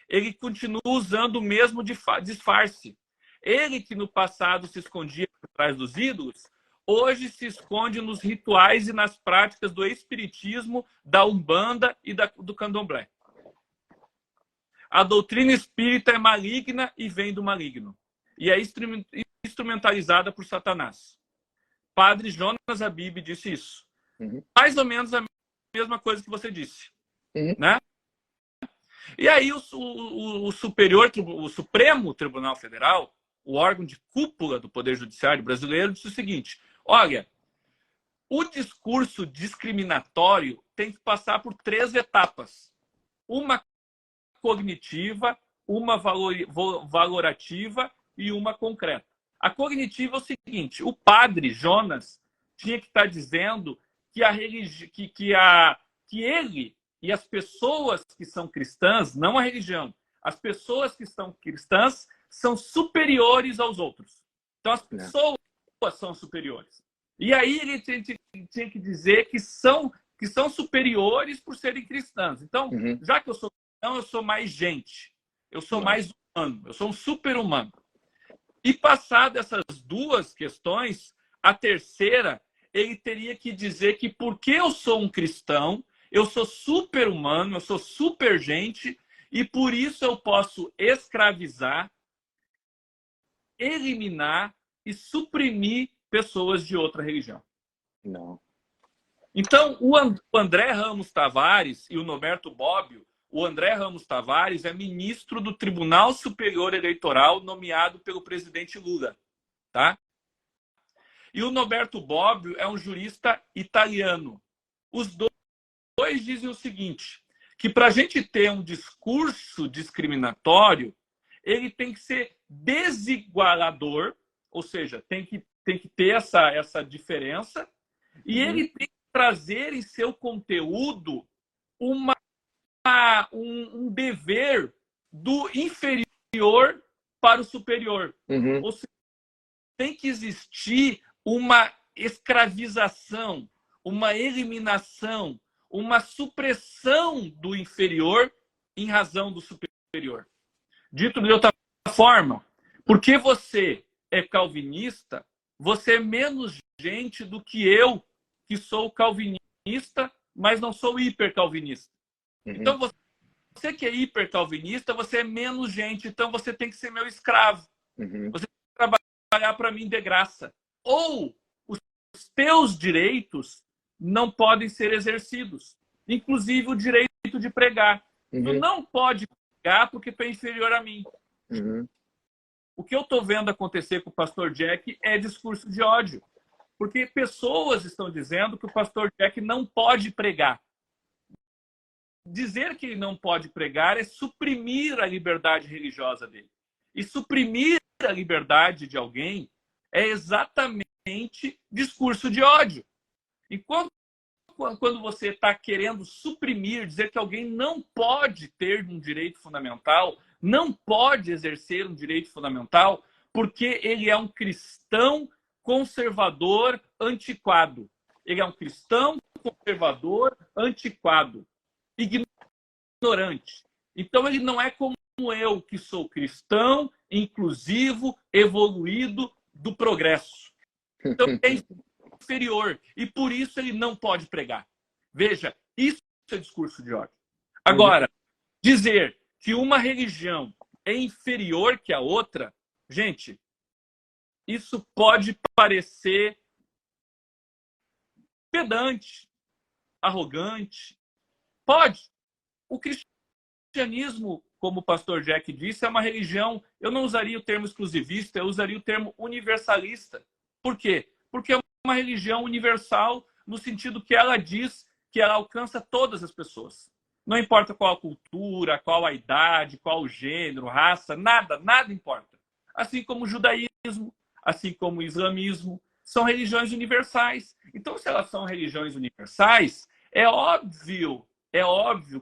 Ele continua usando o mesmo disfarce. Ele que no passado se escondia por trás dos ídolos, hoje se esconde nos rituais e nas práticas do espiritismo, da Umbanda e do Candomblé. A doutrina espírita é maligna e vem do maligno. E é instrumentalizada por Satanás. Padre Jonas Habib disse isso. Mais ou menos a mesma coisa que você disse. Né? E aí o Supremo Tribunal Federal, o órgão de cúpula do Poder Judiciário brasileiro, disse o seguinte: olha, o discurso discriminatório tem que passar por 3 etapas. Uma cognitiva, uma valorativa e uma concreta. A cognitiva é o seguinte: o padre Jonas tinha que estar dizendo que ele e as pessoas que são cristãs, não a religião, as pessoas que são cristãs são superiores aos outros. Então as pessoas são superiores. E aí ele tinha que dizer que são superiores por serem cristãs. Então, já que eu sou cristão, eu sou mais gente. Eu sou mais humano. Eu sou um super-humano. E passado essas 2 questões, a terceira, ele teria que dizer que porque eu sou um cristão, eu sou super-humano, eu sou super gente, e por isso eu posso escravizar, eliminar e suprimir pessoas de outra religião. Não. Então, o André Ramos Tavares e o Norberto Bobbio, o André Ramos Tavares é ministro do Tribunal Superior Eleitoral nomeado pelo presidente Lula. Tá? E o Norberto Bobbio é um jurista italiano. Os dois dizem o seguinte, que para a gente ter um discurso discriminatório, ele tem que ser desigualador, ou seja, tem que ter essa diferença, e ele tem que trazer em seu conteúdo um dever do inferior para o superior. Ou seja, tem que existir uma escravização, uma eliminação, uma supressão do inferior em razão do superior. Dito de outra forma, porque você é calvinista, você é menos gente do que eu, que sou calvinista, mas não sou hipercalvinista. Então, você que é hipercalvinista, você é menos gente, então você tem que ser meu escravo. Você tem que trabalhar para mim de graça. Ou os teus direitos não podem ser exercidos. Inclusive o direito de pregar. Tu Uhum. não pode pregar porque tu é inferior a mim. Uhum. O que eu estou vendo acontecer com o pastor Jack é discurso de ódio. Porque pessoas estão dizendo que o pastor Jack não pode pregar. Dizer que ele não pode pregar é suprimir a liberdade religiosa dele. E suprimir a liberdade de alguém é exatamente discurso de ódio. E quando você está querendo suprimir, dizer que alguém não pode ter um direito fundamental, não pode exercer um direito fundamental, porque ele é um cristão conservador antiquado. Ele é um cristão conservador antiquado, ignorante. Então ele não é como eu, que sou cristão, inclusivo, evoluído, do progresso. Então é inferior. E por isso ele não pode pregar. Veja, isso é discurso de ódio. Agora, dizer que uma religião é inferior que a outra, gente, isso pode parecer pedante, arrogante. Pode. O cristianismo, como o pastor Jack disse, é uma religião, eu não usaria o termo exclusivista, eu usaria o termo universalista. Por quê? Porque é uma religião universal no sentido que ela diz que ela alcança todas as pessoas. Não importa qual a cultura, qual a idade, qual o gênero, raça, nada importa. Assim como o judaísmo, assim como o islamismo, são religiões universais. Então, se elas são religiões universais, é óbvio,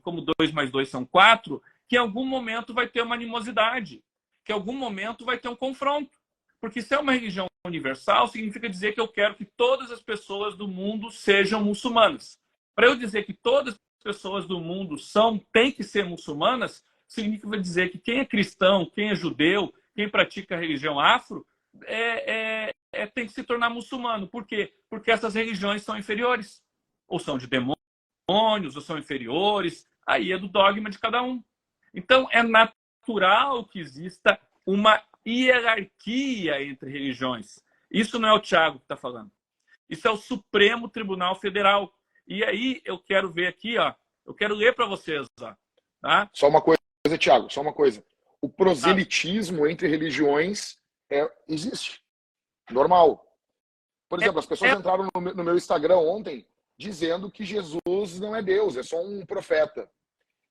como 2 mais 2 são 4, que em algum momento vai ter uma animosidade, que em algum momento vai ter um confronto. Porque se é uma religião universal, significa dizer que eu quero que todas as pessoas do mundo sejam muçulmanas. Para eu dizer que todas as pessoas do mundo têm que ser muçulmanas, significa dizer que quem é cristão, quem é judeu, quem pratica a religião afro, tem que se tornar muçulmano. Por quê? Porque essas religiões são inferiores. Ou são de demônios, ou são inferiores. Aí é do dogma de cada um. Então, é natural que exista uma hierarquia entre religiões. Isso não é o Tiago que está falando. Isso é o Supremo Tribunal Federal. E aí eu quero ver aqui, ó, eu quero ler para vocês. Ó, tá? Só uma coisa, Tiago, só uma coisa. O proselitismo entre religiões existe. Normal. Por exemplo, as pessoas entraram no meu Instagram ontem dizendo que Jesus não é Deus, é só um profeta.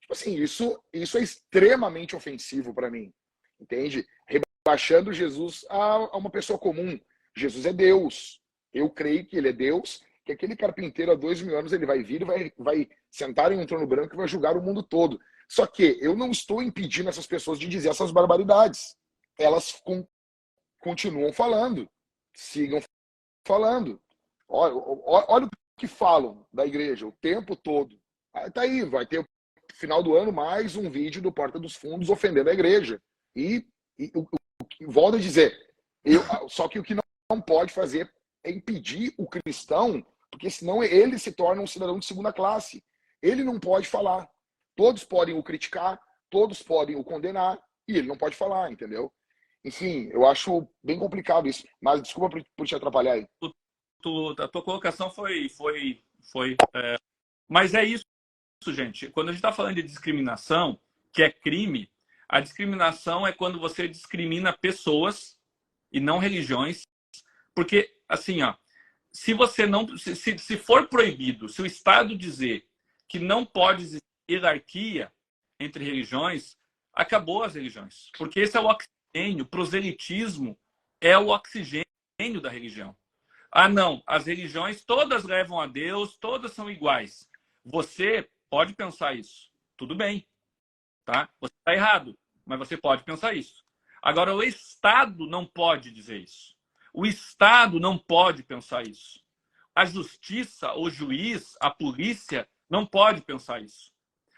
Tipo assim, isso é extremamente ofensivo para mim. Entende? Rebaixando Jesus a uma pessoa comum. Jesus é Deus. Eu creio que ele é Deus, que aquele carpinteiro há 2000 anos ele vai vir, vai sentar em um trono branco e vai julgar o mundo todo. Só que eu não estou impedindo essas pessoas de dizer essas barbaridades. Elas continuam falando. Sigam falando. Olha o que falam da igreja o tempo todo. Tá aí, vai ter no final do ano mais um vídeo do Porta dos Fundos ofendendo a igreja. E volto a dizer, só que o que não pode fazer é impedir o cristão, porque senão ele se torna um cidadão de segunda classe. Ele não pode falar. Todos podem o criticar, todos podem o condenar, e ele não pode falar, entendeu? Enfim, eu acho bem complicado isso. Mas desculpa por te atrapalhar aí. A tua colocação foi mas é isso, gente. Quando a gente está falando de discriminação, que é crime, a discriminação é quando você discrimina pessoas e não religiões. Porque, assim, ó, se você não. Se for proibido, se o Estado dizer que não pode existir hierarquia entre religiões, acabou as religiões. Porque esse é o oxigênio, o proselitismo é o oxigênio da religião. Ah, não, as religiões todas levam a Deus, todas são iguais. Você pode pensar isso. Tudo bem, tá? Você está errado, mas você pode pensar isso. Agora, o Estado não pode dizer isso. O Estado não pode pensar isso. A justiça, o juiz, a polícia não pode pensar isso.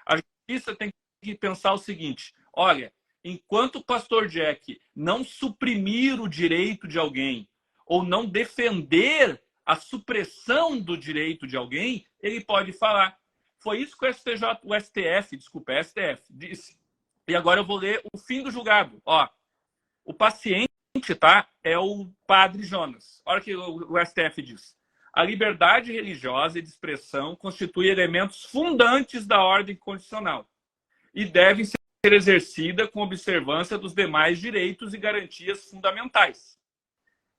A justiça tem que pensar o seguinte: olha, enquanto o pastor Jack não suprimir o direito de alguém ou não defender a supressão do direito de alguém, ele pode falar. Foi isso que o STF disse. E agora eu vou ler o fim do julgado. Ó, o paciente, tá, é o padre Jonas. Olha o que o STF diz. a liberdade religiosa e de expressão constitui elementos fundantes da ordem constitucional e devem ser exercida com observância dos demais direitos e garantias fundamentais.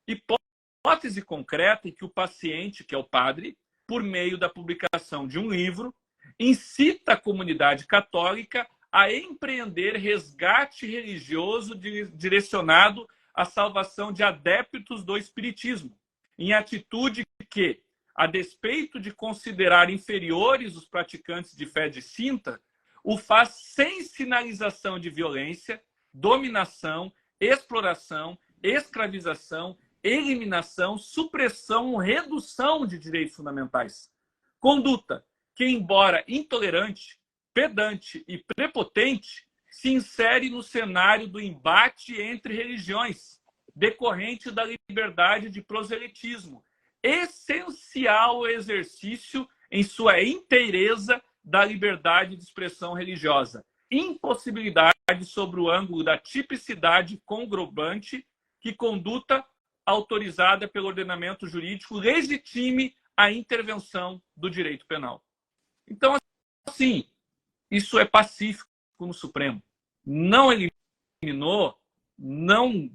Hipótese concreta em que o paciente, que é o padre, por meio da publicação de um livro, incita a comunidade católica a empreender resgate religioso direcionado à salvação de adeptos do espiritismo, em atitude que, a despeito de considerar inferiores os praticantes de fé distinta, o faz sem sinalização de violência, dominação, exploração, escravização, eliminação, supressão, redução de direitos fundamentais. Conduta que, embora intolerante, pedante e prepotente, se insere no cenário do embate entre religiões, decorrente da liberdade de proselitismo, essencial exercício em sua inteireza da liberdade de expressão religiosa, impossibilidade sobre o ângulo da tipicidade congrobante que conduta autorizada pelo ordenamento jurídico legitime a intervenção do direito penal. Então, assim, isso é pacífico no Supremo. Não eliminou, não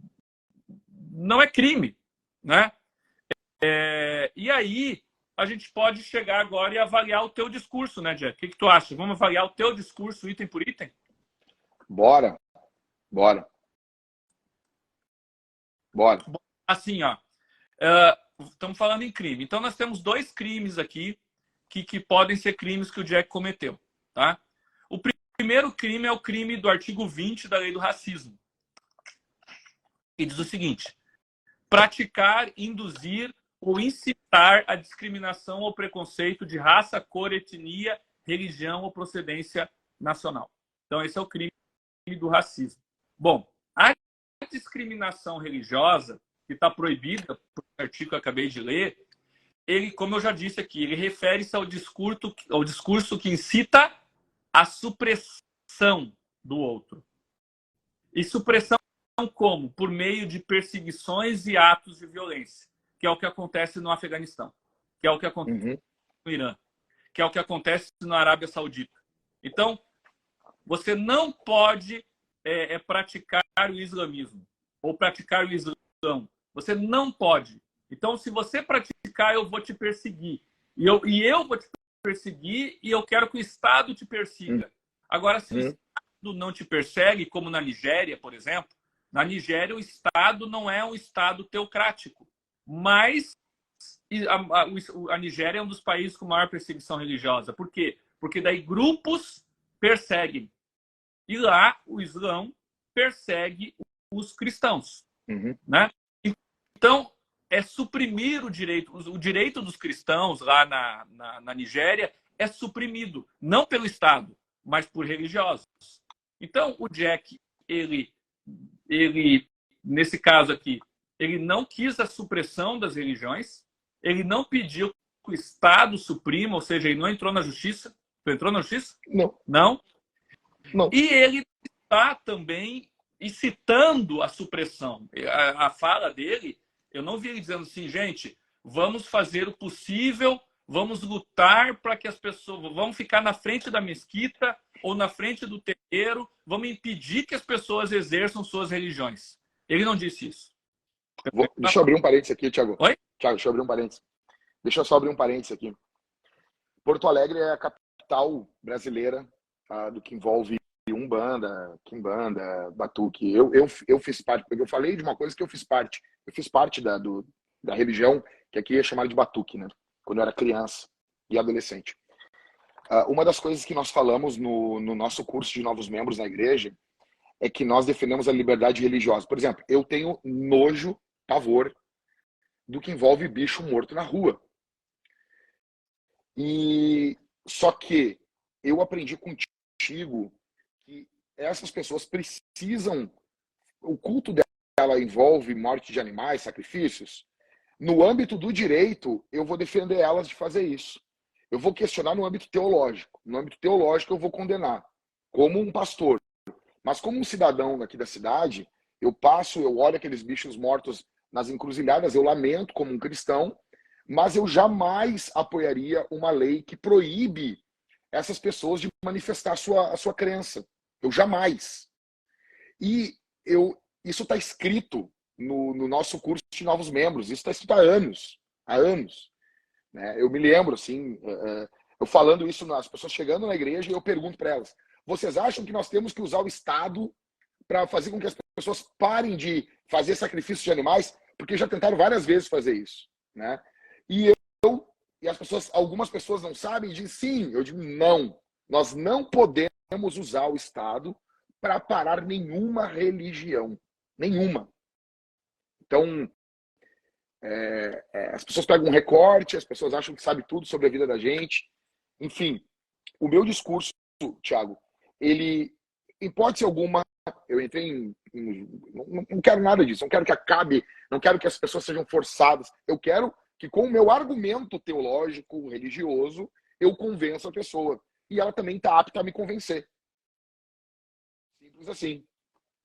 é crime, né? E aí a gente pode chegar agora e avaliar o teu discurso, né, Jack? O que tu acha? Vamos avaliar o teu discurso item por item? Bora. Assim, ó, estamos falando em crime. Então nós temos dois crimes aqui que podem ser crimes que o Jack cometeu, tá? O primeiro crime é o crime do artigo 20 da Lei do Racismo. E diz o seguinte: praticar, induzir ou incitar a discriminação ou preconceito de raça, cor, etnia, religião ou procedência nacional. Então, esse é o crime do racismo. Bom, a discriminação religiosa, que está proibida por artigo que eu acabei de ler, ele, como eu já disse aqui, ele refere-se ao discurso que incita a supressão do outro. E supressão como? Por meio de perseguições e atos de violência, que é o que acontece no Afeganistão, que é o que acontece no Irã, que é o que acontece na Arábia Saudita. Então, você não pode praticar o islamismo ou praticar o islão. Você não pode. Então, se você praticar, eu vou te perseguir. E eu vou te perseguir e eu quero que o Estado te persiga. Agora, se o Estado não te persegue, como na Nigéria, por exemplo, na Nigéria o Estado não é um Estado teocrático, mas a Nigéria é um dos países com maior perseguição religiosa. Por quê? Porque daí grupos perseguem. E lá o Islã persegue os cristãos. Né? Então, é suprimir o direito dos cristãos lá na Nigéria é suprimido, não pelo Estado, mas por religiosos. Então, o Jack, ele nesse caso aqui, ele não quis a supressão das religiões, ele não pediu que o Estado suprima, ou seja, ele não entrou na justiça. Tu entrou na justiça? Não. Não? Não. E ele está também incitando a supressão. A fala dele, eu não vi ele dizendo assim, gente, vamos fazer o possível, vamos lutar para que as pessoas... Vamos ficar na frente da mesquita ou na frente do terreiro, vamos impedir que as pessoas exerçam suas religiões. Ele não disse isso. Deixa eu abrir um parênteses aqui, Thiago. Oi? Thiago, deixa eu abrir um parênteses. Deixa eu só abrir um parênteses aqui. Porto Alegre é a capital brasileira do que envolve Umbanda, Quimbanda, Batuque. Eu fiz parte, porque eu falei de uma coisa que eu fiz parte. Eu fiz parte da religião que aqui é chamada de Batuque, né? Quando eu era criança e adolescente. Uma das coisas que nós falamos no nosso curso de novos membros na igreja é que nós defendemos a liberdade religiosa. Por exemplo, eu tenho nojo, pavor, do que envolve bicho morto na rua. E só que eu aprendi contigo que essas pessoas precisam, o culto dela envolve morte de animais, sacrifícios. No âmbito do direito, eu vou defender elas de fazer isso. Eu vou questionar no âmbito teológico. No âmbito teológico, eu vou condenar, como um pastor. Mas como um cidadão aqui da cidade, eu olho aqueles bichos mortos nas encruzilhadas, eu lamento como um cristão, Mas eu jamais apoiaria uma lei que proíbe essas pessoas de manifestar a sua crença. Eu jamais. E isso está escrito no nosso curso de novos membros. Isso está escrito há anos. Há anos. Né? Eu me lembro, assim, eu falando isso, as pessoas chegando na igreja, e eu pergunto para elas: vocês acham que nós temos que usar o Estado para fazer com que as pessoas parem de fazer sacrifício de animais? Porque já tentaram várias vezes fazer isso. Né? E as pessoas, algumas pessoas não sabem e dizem sim. Eu digo não. Nós não podemos usar o Estado para parar nenhuma religião. Nenhuma. Então, as pessoas pegam um recorte, as pessoas acham que sabe tudo sobre a vida da gente. Enfim, o meu discurso, Thiago, ele, em hipótese alguma, eu entrei não quero nada disso, não quero que acabe, não quero que as pessoas sejam forçadas. Eu quero que, com o meu argumento teológico, religioso, eu convença a pessoa. E ela também está apta a me convencer. Simples assim.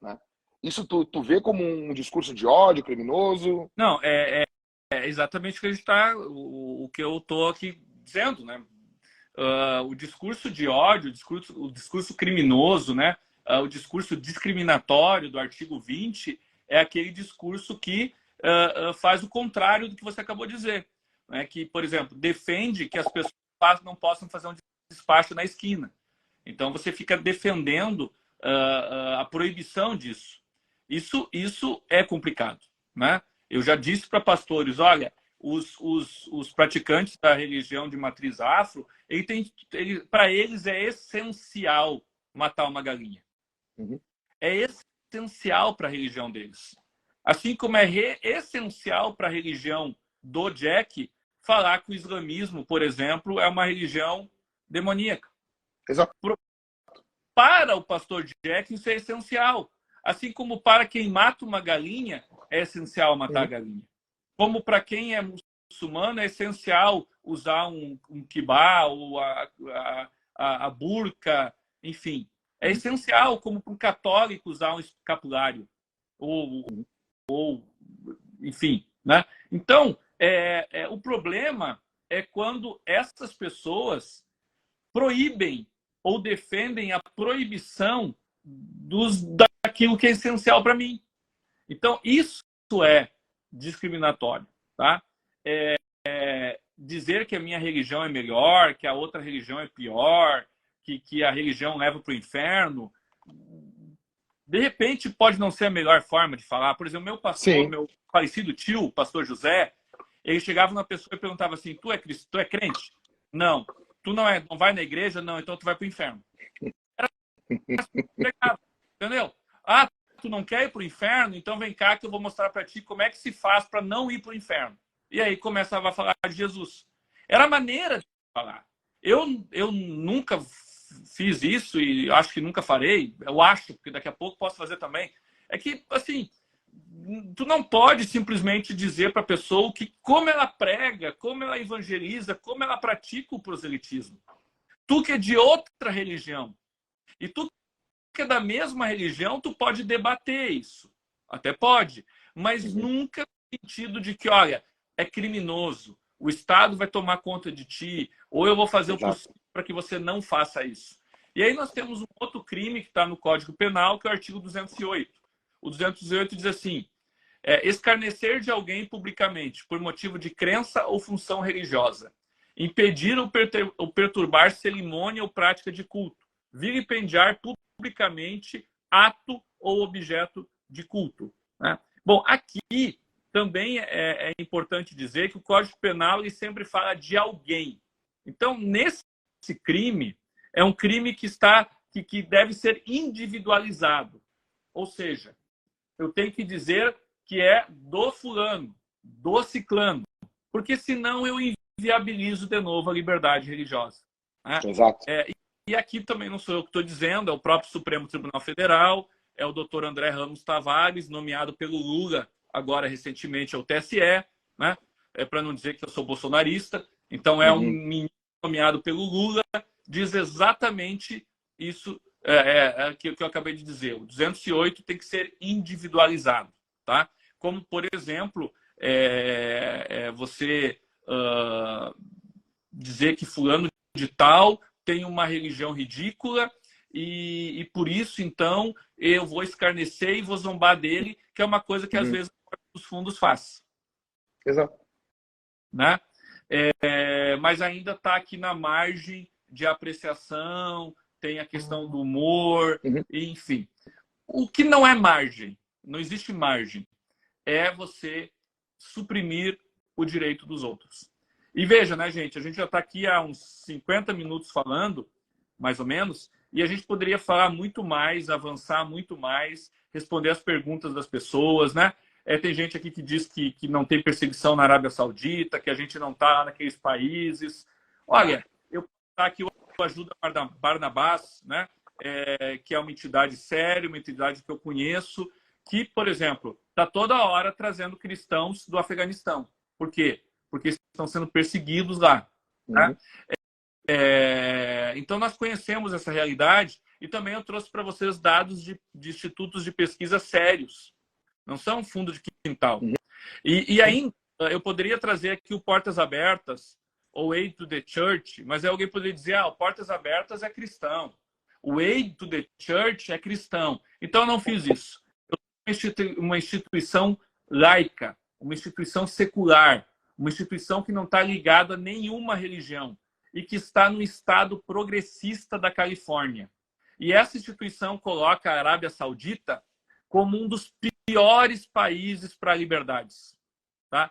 Né? Isso tu vê como um discurso de ódio criminoso? Não, é exatamente o que eu estou aqui dizendo, né? O discurso de ódio, o discurso criminoso, né? O discurso discriminatório do artigo 20 é aquele discurso que faz o contrário do que você acabou de dizer. Né? Que, por exemplo, defende que as pessoas não possam fazer um despacho na esquina. Então, você fica defendendo a proibição disso. Isso é complicado. Né? Eu já disse para pastores, olha, os praticantes da religião de matriz afro, para eles é essencial matar uma galinha. Uhum. É essencial para a religião deles. Assim como é essencial para a religião do Jack falar que o islamismo, por exemplo, é uma religião demoníaca. Exato. Para o pastor Jack, isso é essencial. Assim como para quem mata uma galinha, é essencial matar a galinha. Como para quem é muçulmano, é essencial usar um kibbá ou a burca, enfim. É essencial, como para um católico, usar um escapulário. Ou enfim. Né? Então, o problema é quando essas pessoas proíbem ou defendem a proibição daquilo que é essencial para mim. Então, isso é discriminatório. Tá? Dizer que a minha religião é melhor, que a outra religião é pior, que a religião leva para o inferno, de repente pode não ser a melhor forma de falar. Por exemplo, meu pastor, Sim. meu falecido tio, o pastor José, ele chegava na pessoa e perguntava assim: tu é crente? Não. Tu não vai na igreja? Não, então tu vai para o inferno. Era entendeu? Ah, tu não quer ir para o inferno? Então vem cá que eu vou mostrar para ti como é que se faz para não ir para o inferno. E aí começava a falar de Jesus. Era a maneira de falar. Eu nunca fiz isso e acho que nunca farei. Eu acho, porque daqui a pouco posso fazer também. É que, assim, tu não pode simplesmente dizer para a pessoa que como ela prega, como ela evangeliza, como ela pratica o proselitismo. Tu que é de outra religião e tu que é da mesma religião, tu pode debater isso. Até pode. Mas nunca no sentido de que, olha, é criminoso, o Estado vai tomar conta de ti, ou eu vou fazer o possível para que você não faça isso. E aí nós temos um outro crime que está no Código Penal, que é o artigo 208. O 208 diz assim: escarnecer de alguém publicamente por motivo de crença ou função religiosa, impedir ou perturbar cerimônia ou prática de culto, vilipendiar publicamente ato ou objeto de culto. Né? Bom, aqui também é importante dizer que o Código Penal ele sempre fala de alguém. Então, nesse crime, é um crime que deve ser individualizado. Ou seja, eu tenho que dizer que é do fulano, do ciclano, porque senão eu inviabilizo de novo a liberdade religiosa. Né? Exato. E aqui também não sou eu que estou dizendo, é o próprio Supremo Tribunal Federal, é o doutor André Ramos Tavares, nomeado pelo Lula, agora recentemente ao TSE, né? Para não dizer que eu sou bolsonarista. Então, é um ministro nomeado pelo Lula, diz exatamente isso que eu acabei de dizer. O 208 tem que ser individualizado. Tá? Como, por exemplo, você dizer que fulano de tal tem uma religião ridícula e por isso, então, eu vou escarnecer e vou zombar dele, que é uma coisa que às vezes os fundos faz. Exato. Né? Mas ainda está aqui na margem de apreciação, tem a questão do humor, enfim. O que não é margem, não existe margem, é você suprimir o direito dos outros. E veja, né, gente, a gente já está aqui há uns 50 minutos falando, mais ou menos, e a gente poderia falar muito mais, avançar muito mais, responder as perguntas das pessoas, né? Tem gente aqui que diz que não tem perseguição na Arábia Saudita, que a gente não está naqueles países. Olha, eu vou estar aqui o Ajuda Barnabás, né? Que é uma entidade séria, uma entidade que eu conheço, que, por exemplo, está toda hora trazendo cristãos do Afeganistão. Por quê? Porque estão sendo perseguidos lá. Tá? Então, nós conhecemos essa realidade e também eu trouxe para vocês dados de institutos de pesquisa sérios. Não são fundo de quintal. E ainda, eu poderia trazer aqui o Portas Abertas ou Aid to the Church, mas alguém poderia dizer, o Portas Abertas é cristão. O Aid to the Church é cristão. Então, eu não fiz isso. Eu sou uma instituição laica, uma instituição secular, uma instituição que não está ligada a nenhuma religião e que está no estado progressista da Califórnia. E essa instituição coloca a Arábia Saudita como um dos piores países para liberdades. Tá?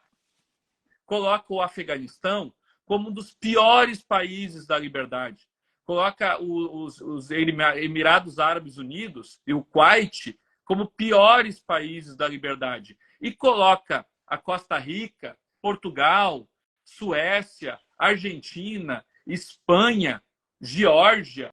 Coloca o Afeganistão como um dos piores países da liberdade. Coloca os Emirados Árabes Unidos e o Kuwait como piores países da liberdade. E coloca a Costa Rica, Portugal, Suécia, Argentina, Espanha, Geórgia,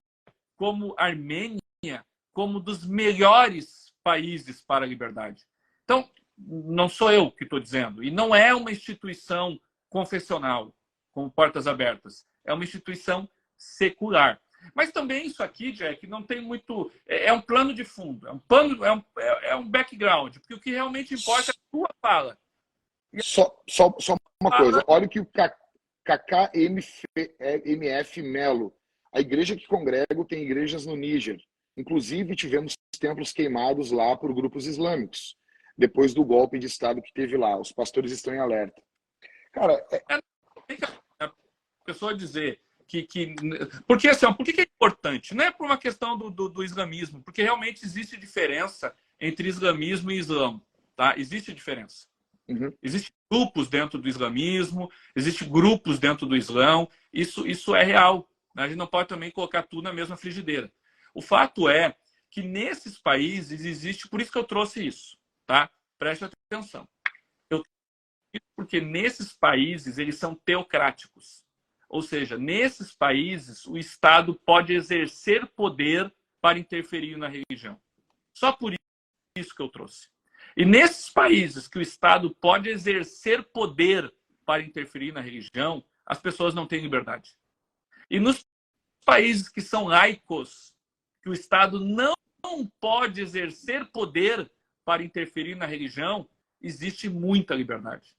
como Armênia, como dos melhores países para a liberdade. Então, não sou eu que estou dizendo. E não é uma instituição confessional, como Portas Abertas. É uma instituição secular. Mas também isso aqui, Jack, não tem muito... É um plano de fundo, é um background, porque o que realmente importa é a tua fala. Só uma coisa. Olha o que o KKMF Melo, a igreja que congrego tem igrejas no Níger. Inclusive, tivemos templos queimados lá por grupos islâmicos, depois do golpe de Estado que teve lá. Os pastores estão em alerta. Cara, a pessoa dizer porque assim, por que é importante? Não é por uma questão do islamismo, porque realmente existe diferença entre islamismo e islã. Tá? Existe diferença. Existem grupos dentro do islamismo, existem grupos dentro do islã. Isso é real. A gente não pode também colocar tudo na mesma frigideira. O fato é que nesses países existe, por isso que eu trouxe isso, tá? Preste atenção. Porque nesses países eles são teocráticos. Ou seja, nesses países o Estado pode exercer poder para interferir na religião. Só por isso que eu trouxe. E nesses países que o Estado pode exercer poder para interferir na religião, as pessoas não têm liberdade. E nos países que são laicos, que o Estado não pode exercer poder para interferir na religião, existe muita liberdade.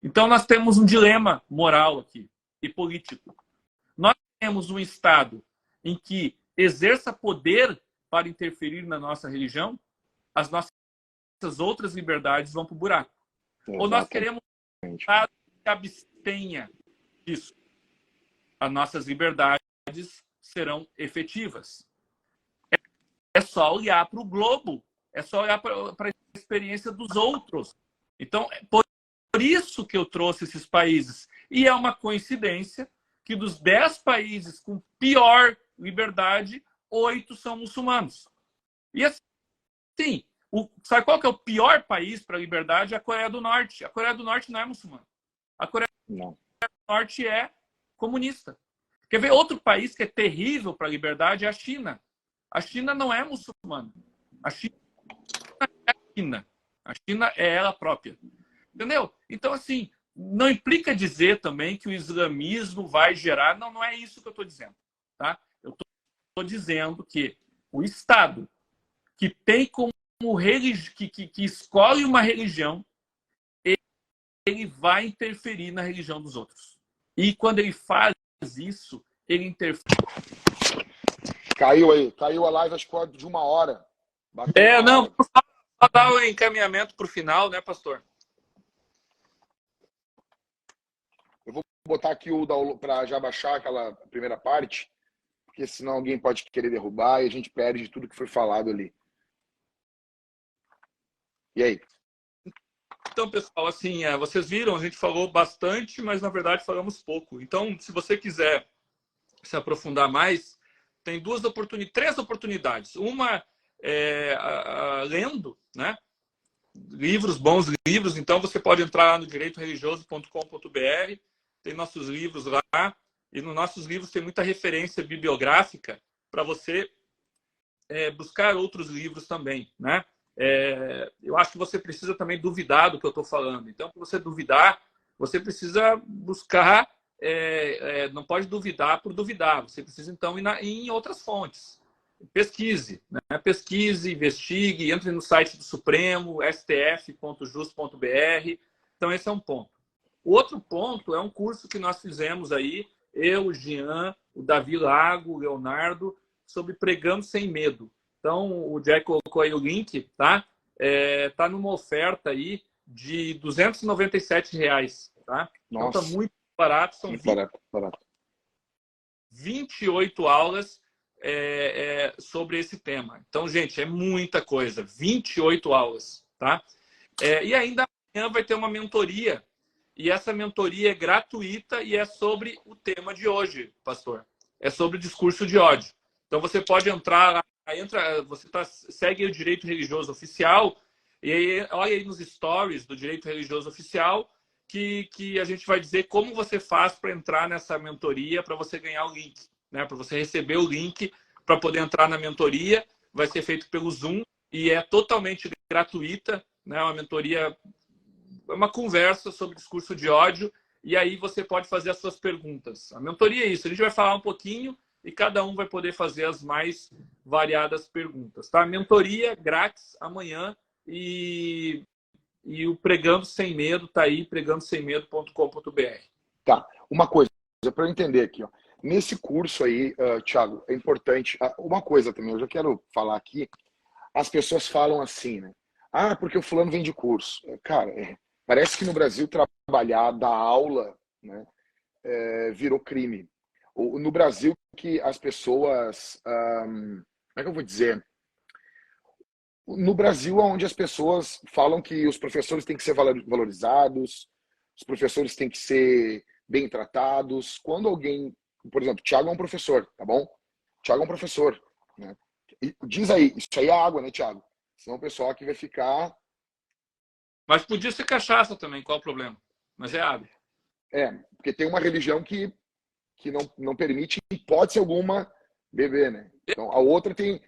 Então, nós temos um dilema moral aqui e político. Nós temos um Estado em que exerça poder para interferir na nossa religião, as nossas outras liberdades vão para o buraco. Exatamente. Ou nós queremos um Estado que abstenha disso. As nossas liberdades serão efetivas. É só olhar para o globo, é só olhar para a experiência dos outros. Então, por isso que eu trouxe esses países. E é uma coincidência que dos 10 países com pior liberdade, 8 são muçulmanos. E assim, sabe qual que é o pior país para a liberdade? É a Coreia do Norte. A Coreia do Norte não é muçulmana. A Coreia do Norte é comunista. Quer ver outro país que é terrível para a liberdade? É a China. A China não é muçulmana. A China é a China. A China é ela própria. Entendeu? Então, assim, não implica dizer também que o islamismo vai gerar... Não é isso que eu estou dizendo. Tá? Eu estou dizendo que o Estado que tem como que escolhe uma religião, ele vai interferir na religião dos outros. E quando ele faz isso, ele interfere. Caiu a live, acho que de 1 hora. Bateu Não, hora. só dar o encaminhamento para o final, né, pastor? Eu vou botar aqui o download para já baixar aquela primeira parte, porque senão alguém pode querer derrubar e a gente perde tudo que foi falado ali. E aí? Então, pessoal, assim, vocês viram, a gente falou bastante, mas na verdade falamos pouco. Então, se você quiser se aprofundar mais, tem três oportunidades. Uma é lendo, né? Livros, bons livros. Então, você pode entrar lá no direitoreligioso.com.br, tem nossos livros lá, e nos nossos livros tem muita referência bibliográfica para você buscar outros livros também, né? Eu acho que você precisa também duvidar do que eu estou falando. Então, para você duvidar, você precisa buscar, não pode duvidar por duvidar. Você precisa, então, ir em outras fontes. Pesquise, né? Pesquise, investigue, entre no site do Supremo, stf.jus.br. Então, esse é um ponto. O outro ponto é um curso que nós fizemos aí, eu, o Jean, o Davi Lago, o Leonardo, sobre Pregando Sem Medo. Então, o Jack colocou aí o link, tá? Tá numa oferta aí de R$297, tá? Então, Nossa. tá muito barato. São Muito 20, barato. 28 aulas sobre esse tema. Então, gente, é muita coisa. 28 aulas, tá? E ainda amanhã vai ter uma mentoria. E essa mentoria é gratuita e é sobre o tema de hoje, pastor. É sobre o discurso de ódio. Então, você pode entrar lá, segue o Direito Religioso Oficial e aí, olha aí nos stories do Direito Religioso Oficial que a gente vai dizer como você faz para entrar nessa mentoria, para você ganhar o link, né? Para você receber o link para poder entrar na mentoria. Vai ser feito pelo Zoom e é totalmente gratuita, né? Uma mentoria, uma conversa sobre discurso de ódio, e aí você pode fazer as suas perguntas. A mentoria é isso, a gente vai falar um pouquinho e cada um vai poder fazer as mais variadas perguntas, tá? Mentoria grátis amanhã e o Pregando Sem Medo tá aí, pregandosemmedo.com.br. Tá, uma coisa para eu entender aqui, ó. Nesse curso aí, Thiago, é importante, uma coisa também, eu já quero falar aqui, as pessoas falam assim, né? Ah, porque o fulano vende curso. Cara, parece que no Brasil trabalhar, dar aula, né, virou crime. No Brasil, que as pessoas... como é que eu vou dizer? No Brasil, onde as pessoas falam que os professores têm que ser valorizados, os professores têm que ser bem tratados. Quando alguém... Por exemplo, Thiago é um professor, tá bom? Thiago é um professor, né? E diz aí, isso aí é água, né, Thiago? Senão o pessoal aqui vai ficar... Mas podia ser cachaça também, qual o problema? Mas é água. Porque tem uma religião que não permite, em hipótese alguma, beber, né? Então, a outra tem...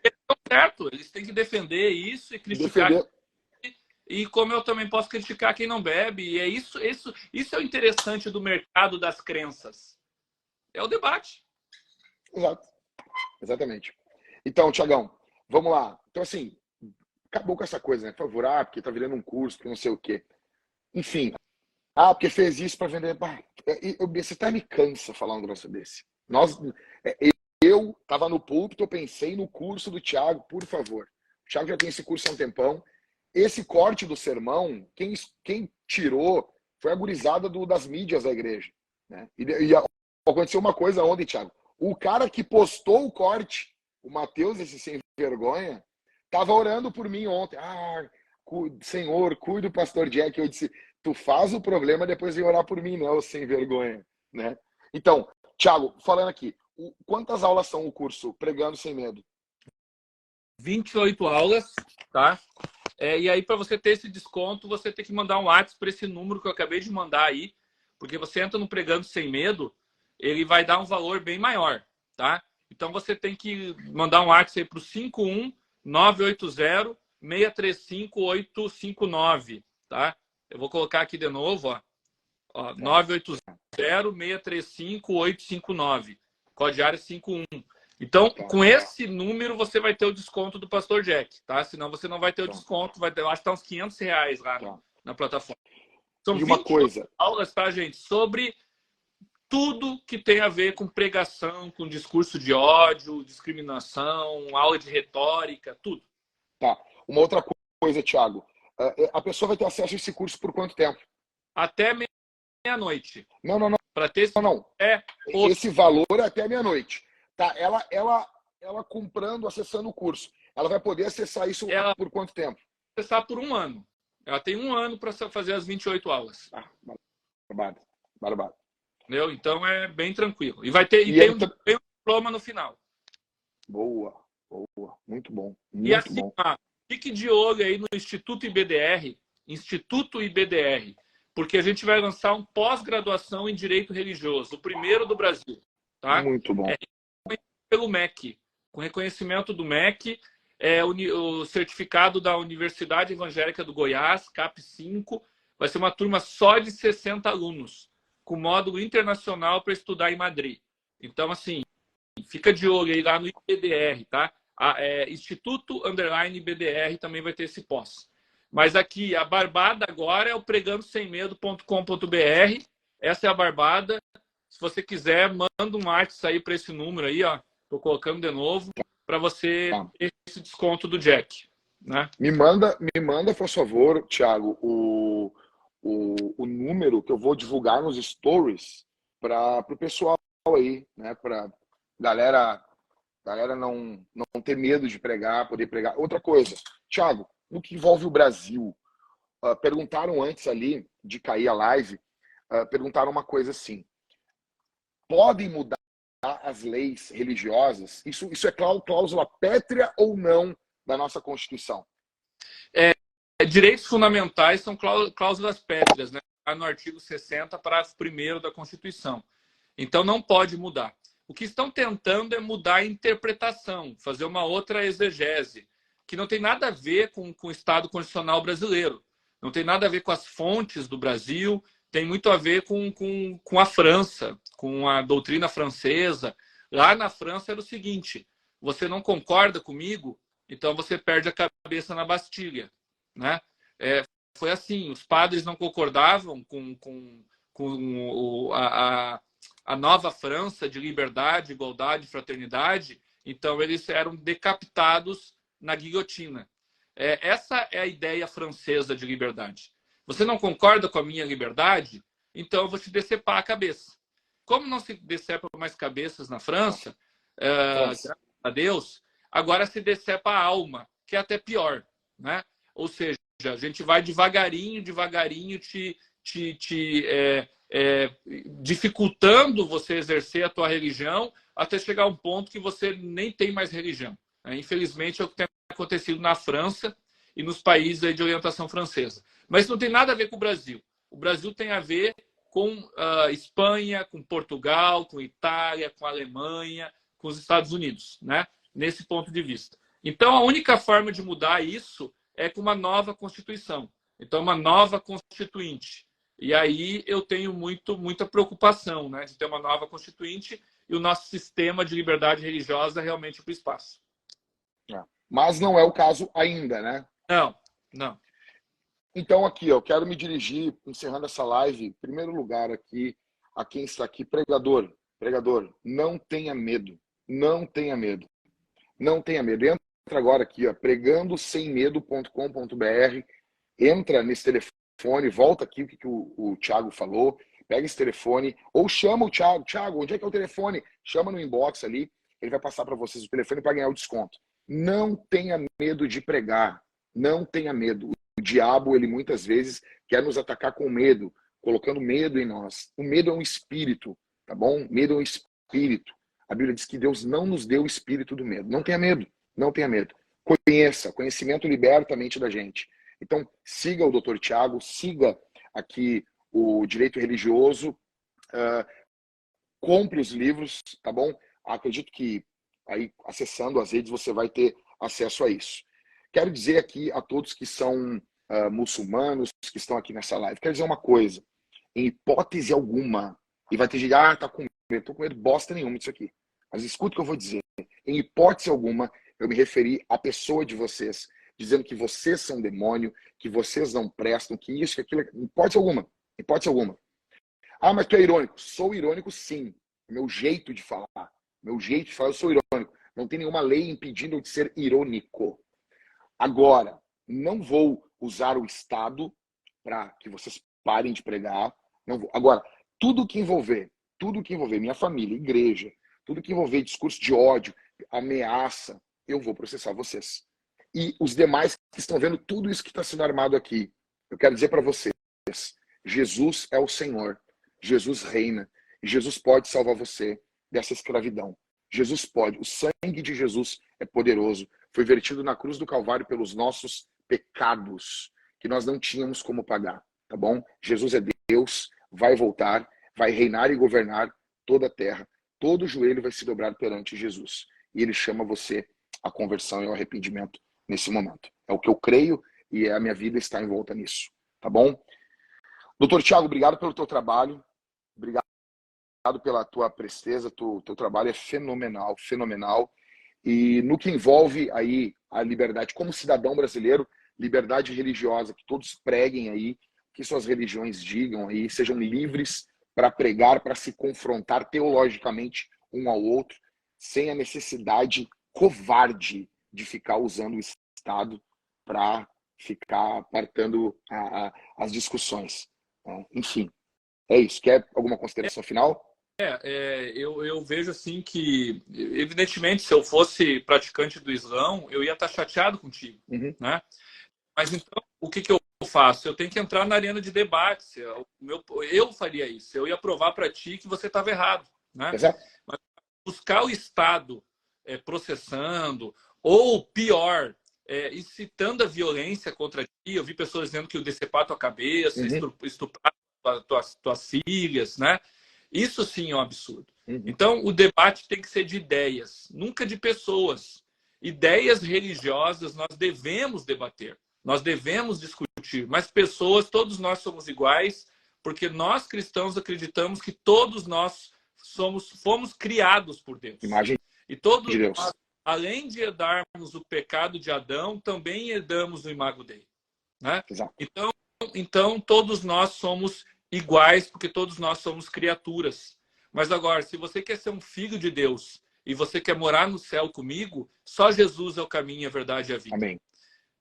Certo, eles têm que defender isso e criticar. E como eu também posso criticar quem não bebe. E é isso é o interessante do mercado das crenças. É o debate. Exato. Exatamente. Então, Thiagão, vamos lá. Então, assim, acabou com essa coisa, né? Favorar, porque tá virando um curso, porque não sei o quê. Enfim. Porque fez isso para vender. Você até me cansa falar um negócio desse. Eu tava no púlpito, eu pensei no curso do Thiago, por favor. O Thiago já tem esse curso há um tempão. Esse corte do sermão, quem tirou foi a gurizada das mídias da igreja, né? E aconteceu uma coisa ontem, Thiago. O cara que postou o corte, o Mateus, esse sem vergonha, tava orando por mim ontem. Senhor, cuida do pastor Jack. Eu disse, tu faz o problema, depois vem orar por mim, não, sem vergonha, né? Então, Thiago, falando aqui, quantas aulas são o curso Pregando Sem Medo? 28 aulas, tá? E aí, para você ter esse desconto, você tem que mandar um WhatsApp para esse número que eu acabei de mandar aí, porque você entra no Pregando Sem Medo, ele vai dar um valor bem maior, tá? Então, você tem que mandar um WhatsApp aí para o 51980-635-859, tá? Eu vou colocar aqui de novo, ó. 980-635-859. Código área 51. Então, com esse número, você vai ter o desconto do Pastor Jack, tá? Senão você não vai ter o desconto. Eu acho que tá uns R$500 lá na plataforma. São E uma 20 coisa, aulas, tá, gente? Sobre tudo que tem a ver com pregação, com discurso de ódio, discriminação, aula de retórica, tudo. tá. Uma outra coisa, Thiago. A pessoa vai ter acesso a esse curso por quanto tempo? Até meia-noite. Não, não, não, Para ter esse... não. É, Esse valor é até meia-noite. Tá? Ela comprando, acessando o curso. Ela vai poder acessar isso por quanto tempo? Acessar por 1 ano. Ela tem 1 ano para fazer as 28 aulas. Barbado. Entendeu? Então é bem tranquilo. E vai ter tem um diploma no final. Boa. Muito bom. Muito e assim, bom. Fique de olho aí no Instituto IBDR, porque a gente vai lançar um pós-graduação em Direito Religioso, o primeiro do Brasil. Tá? Muito bom. Pelo MEC, com reconhecimento do MEC, o certificado da Universidade Evangélica do Goiás, CAP5, vai ser uma turma só de 60 alunos, com módulo internacional para estudar em Madrid. Então, assim, fica de olho aí lá no IBDR, tá? Instituto_IBDR também vai ter esse pós. Mas aqui, a barbada agora é o pregandosemmedo.com.br. Essa é a barbada. Se você quiser, manda um WhatsApp aí para esse número aí, ó. Tô colocando de novo para você ter esse desconto do Jack, né? Me manda, por favor, Thiago, o número que eu vou divulgar nos stories para o pessoal aí, né? Para galera não ter medo de pregar, poder pregar. Outra coisa, Thiago, no que envolve o Brasil, perguntaram antes ali de cair a live, perguntaram uma coisa assim: podem mudar as leis religiosas? Isso é cláusula pétrea ou não da nossa Constituição? Direitos fundamentais são cláusulas pétreas, né? No artigo 60, parágrafo 1º da Constituição. Então não pode mudar. O que estão tentando é mudar a interpretação, fazer uma outra exegese, que não tem nada a ver com o Estado Constitucional brasileiro, não tem nada a ver com as fontes do Brasil, tem muito a ver com a França, com a doutrina francesa. Lá na França era o seguinte: você não concorda comigo, então você perde a cabeça na Bastilha, né? Foi assim, os padres não concordavam com a nova França de liberdade, igualdade, fraternidade, então eles eram decapitados na guilhotina. Essa é a ideia francesa de liberdade. Você não concorda com a minha liberdade? Então eu vou te decepar a cabeça. Como não se decepa mais cabeças na França, graças a Deus, agora se decepa a alma, que é até pior, né? Ou seja, a gente vai devagarinho dificultando você exercer a tua religião até chegar a um ponto que você nem tem mais religião. Infelizmente é o que tem acontecido na França e nos países aí de orientação francesa. Mas não tem nada a ver com o Brasil. O Brasil tem a ver com Espanha, com Portugal, com Itália, com Alemanha, com os Estados Unidos, né? Nesse ponto de vista. Então, a única forma de mudar isso é com uma nova Constituição. Então, uma nova Constituinte. E aí eu tenho muita preocupação, né, de ter uma nova Constituinte e o nosso sistema de liberdade religiosa realmente para o espaço. Mas não é o caso ainda, né? Não. Então, aqui, eu quero me dirigir, encerrando essa live, em primeiro lugar aqui, a quem está aqui, pregador, não tenha medo, não tenha medo, não tenha medo. Entra agora aqui, ó, pregandosemmedo.com.br, entra nesse telefone, volta aqui o que o Thiago falou, pega esse telefone, ou chama o Thiago, onde é que é o telefone? Chama no inbox ali, ele vai passar para vocês o telefone para ganhar o desconto. Não tenha medo de pregar, não tenha medo. O diabo, ele muitas vezes quer nos atacar com medo, colocando medo em nós. O medo é um espírito, tá bom? Medo é um espírito. A Bíblia diz que Deus não nos deu o espírito do medo. Não tenha medo, não tenha medo. Conhecimento liberta a mente da gente. Então, siga o Dr. Thiago, siga aqui o Direito Religioso, compre os livros, tá bom? Acredito que aí, acessando as redes, você vai ter acesso a isso. Quero dizer aqui a todos que são muçulmanos, que estão aqui nessa live, quero dizer uma coisa: em hipótese alguma, e vai ter gente, tá com medo, tô com medo bosta nenhuma disso aqui. Mas escuta o que eu vou dizer. Em hipótese alguma, eu me referi à pessoa de vocês, dizendo que vocês são demônio, que vocês não prestam, que isso, que aquilo, hipótese alguma, hipótese alguma. Ah, mas tu é irônico. Sou irônico, sim. Meu jeito de falar, eu sou irônico. Não tem nenhuma lei impedindo de ser irônico. Agora, não vou usar o Estado para que vocês parem de pregar. Não vou. Agora, tudo que envolver minha família, igreja, tudo que envolver discurso de ódio, ameaça, eu vou processar vocês. E os demais que estão vendo tudo isso que está sendo armado aqui, eu quero dizer para vocês, Jesus é o Senhor, Jesus reina, e Jesus pode salvar você dessa escravidão. Jesus pode, o sangue de Jesus é poderoso, foi vertido na cruz do Calvário pelos nossos pecados, que nós não tínhamos como pagar, tá bom? Jesus é Deus, vai voltar, vai reinar e governar toda a terra. Todo joelho vai se dobrar perante Jesus. E ele chama você à conversão e ao arrependimento nesse momento. É o que eu creio e a minha vida está envolta nisso, tá bom? Doutor Tiago, obrigado pelo teu trabalho, obrigado pela tua presteza, teu trabalho é fenomenal, fenomenal. E no que envolve aí a liberdade como cidadão brasileiro, liberdade religiosa, que todos preguem aí, que suas religiões digam aí, sejam livres para pregar, para se confrontar teologicamente um ao outro, sem a necessidade covarde de ficar usando o Estado para ficar apartando as discussões. Enfim, é isso. Quer alguma consideração final? Eu vejo assim que, evidentemente, se eu fosse praticante do Islã, eu ia estar chateado contigo, né? Mas então, o que eu faço? Eu tenho que entrar na arena de debate. Eu faria isso. Eu ia provar para ti que você estava errado, né? Exato. Mas buscar o Estado processando, ou pior, incitando a violência contra ti. Eu vi pessoas dizendo que eu decepar tua cabeça, estuprar tuas filhas, né? Isso sim é um absurdo. Então, o debate tem que ser de ideias, nunca de pessoas. Ideias religiosas nós devemos debater, nós devemos discutir, mas pessoas, todos nós somos iguais, porque nós cristãos acreditamos que todos nós fomos criados por Deus. Imagem e todos de Deus. Nós, além de herdarmos o pecado de Adão, também herdamos o imago dele, né? Exato. Então, todos nós somos iguais, porque todos nós somos criaturas. Mas agora, se você quer ser um filho de Deus e você quer morar no céu comigo, só Jesus é o caminho, a verdade e a vida. Amém.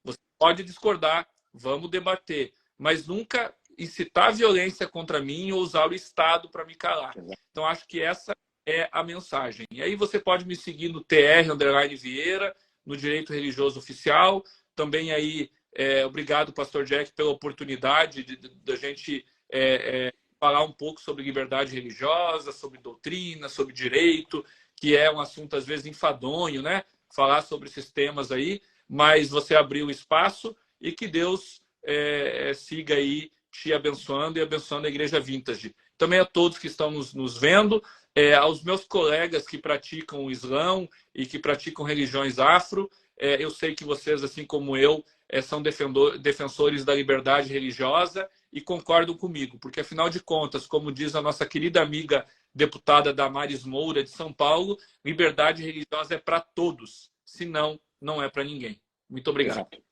Você pode discordar, vamos debater, mas nunca incitar violência contra mim ou usar o Estado para me calar. Então, acho que essa é a mensagem. E aí você pode me seguir no TR_Vieira, no Direito Religioso Oficial. Também aí, obrigado, Pastor Jack, pela oportunidade da gente falar um pouco sobre liberdade religiosa, sobre doutrina, sobre direito, que é um assunto às vezes enfadonho, né? Falar sobre esses temas aí, mas você abriu espaço e que Deus siga aí te abençoando e abençoando a Igreja Vintage. Também a todos que estão nos vendo, aos meus colegas que praticam o Islã e que praticam religiões afro, eu sei que vocês, assim como eu, são defensores da liberdade religiosa e concordam comigo, porque afinal de contas, como diz a nossa querida amiga deputada Damares Moura de São Paulo, liberdade religiosa é para todos, senão não é para ninguém. Muito obrigado. Exato.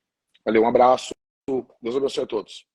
Valeu, um abraço. Deus abençoe a todos.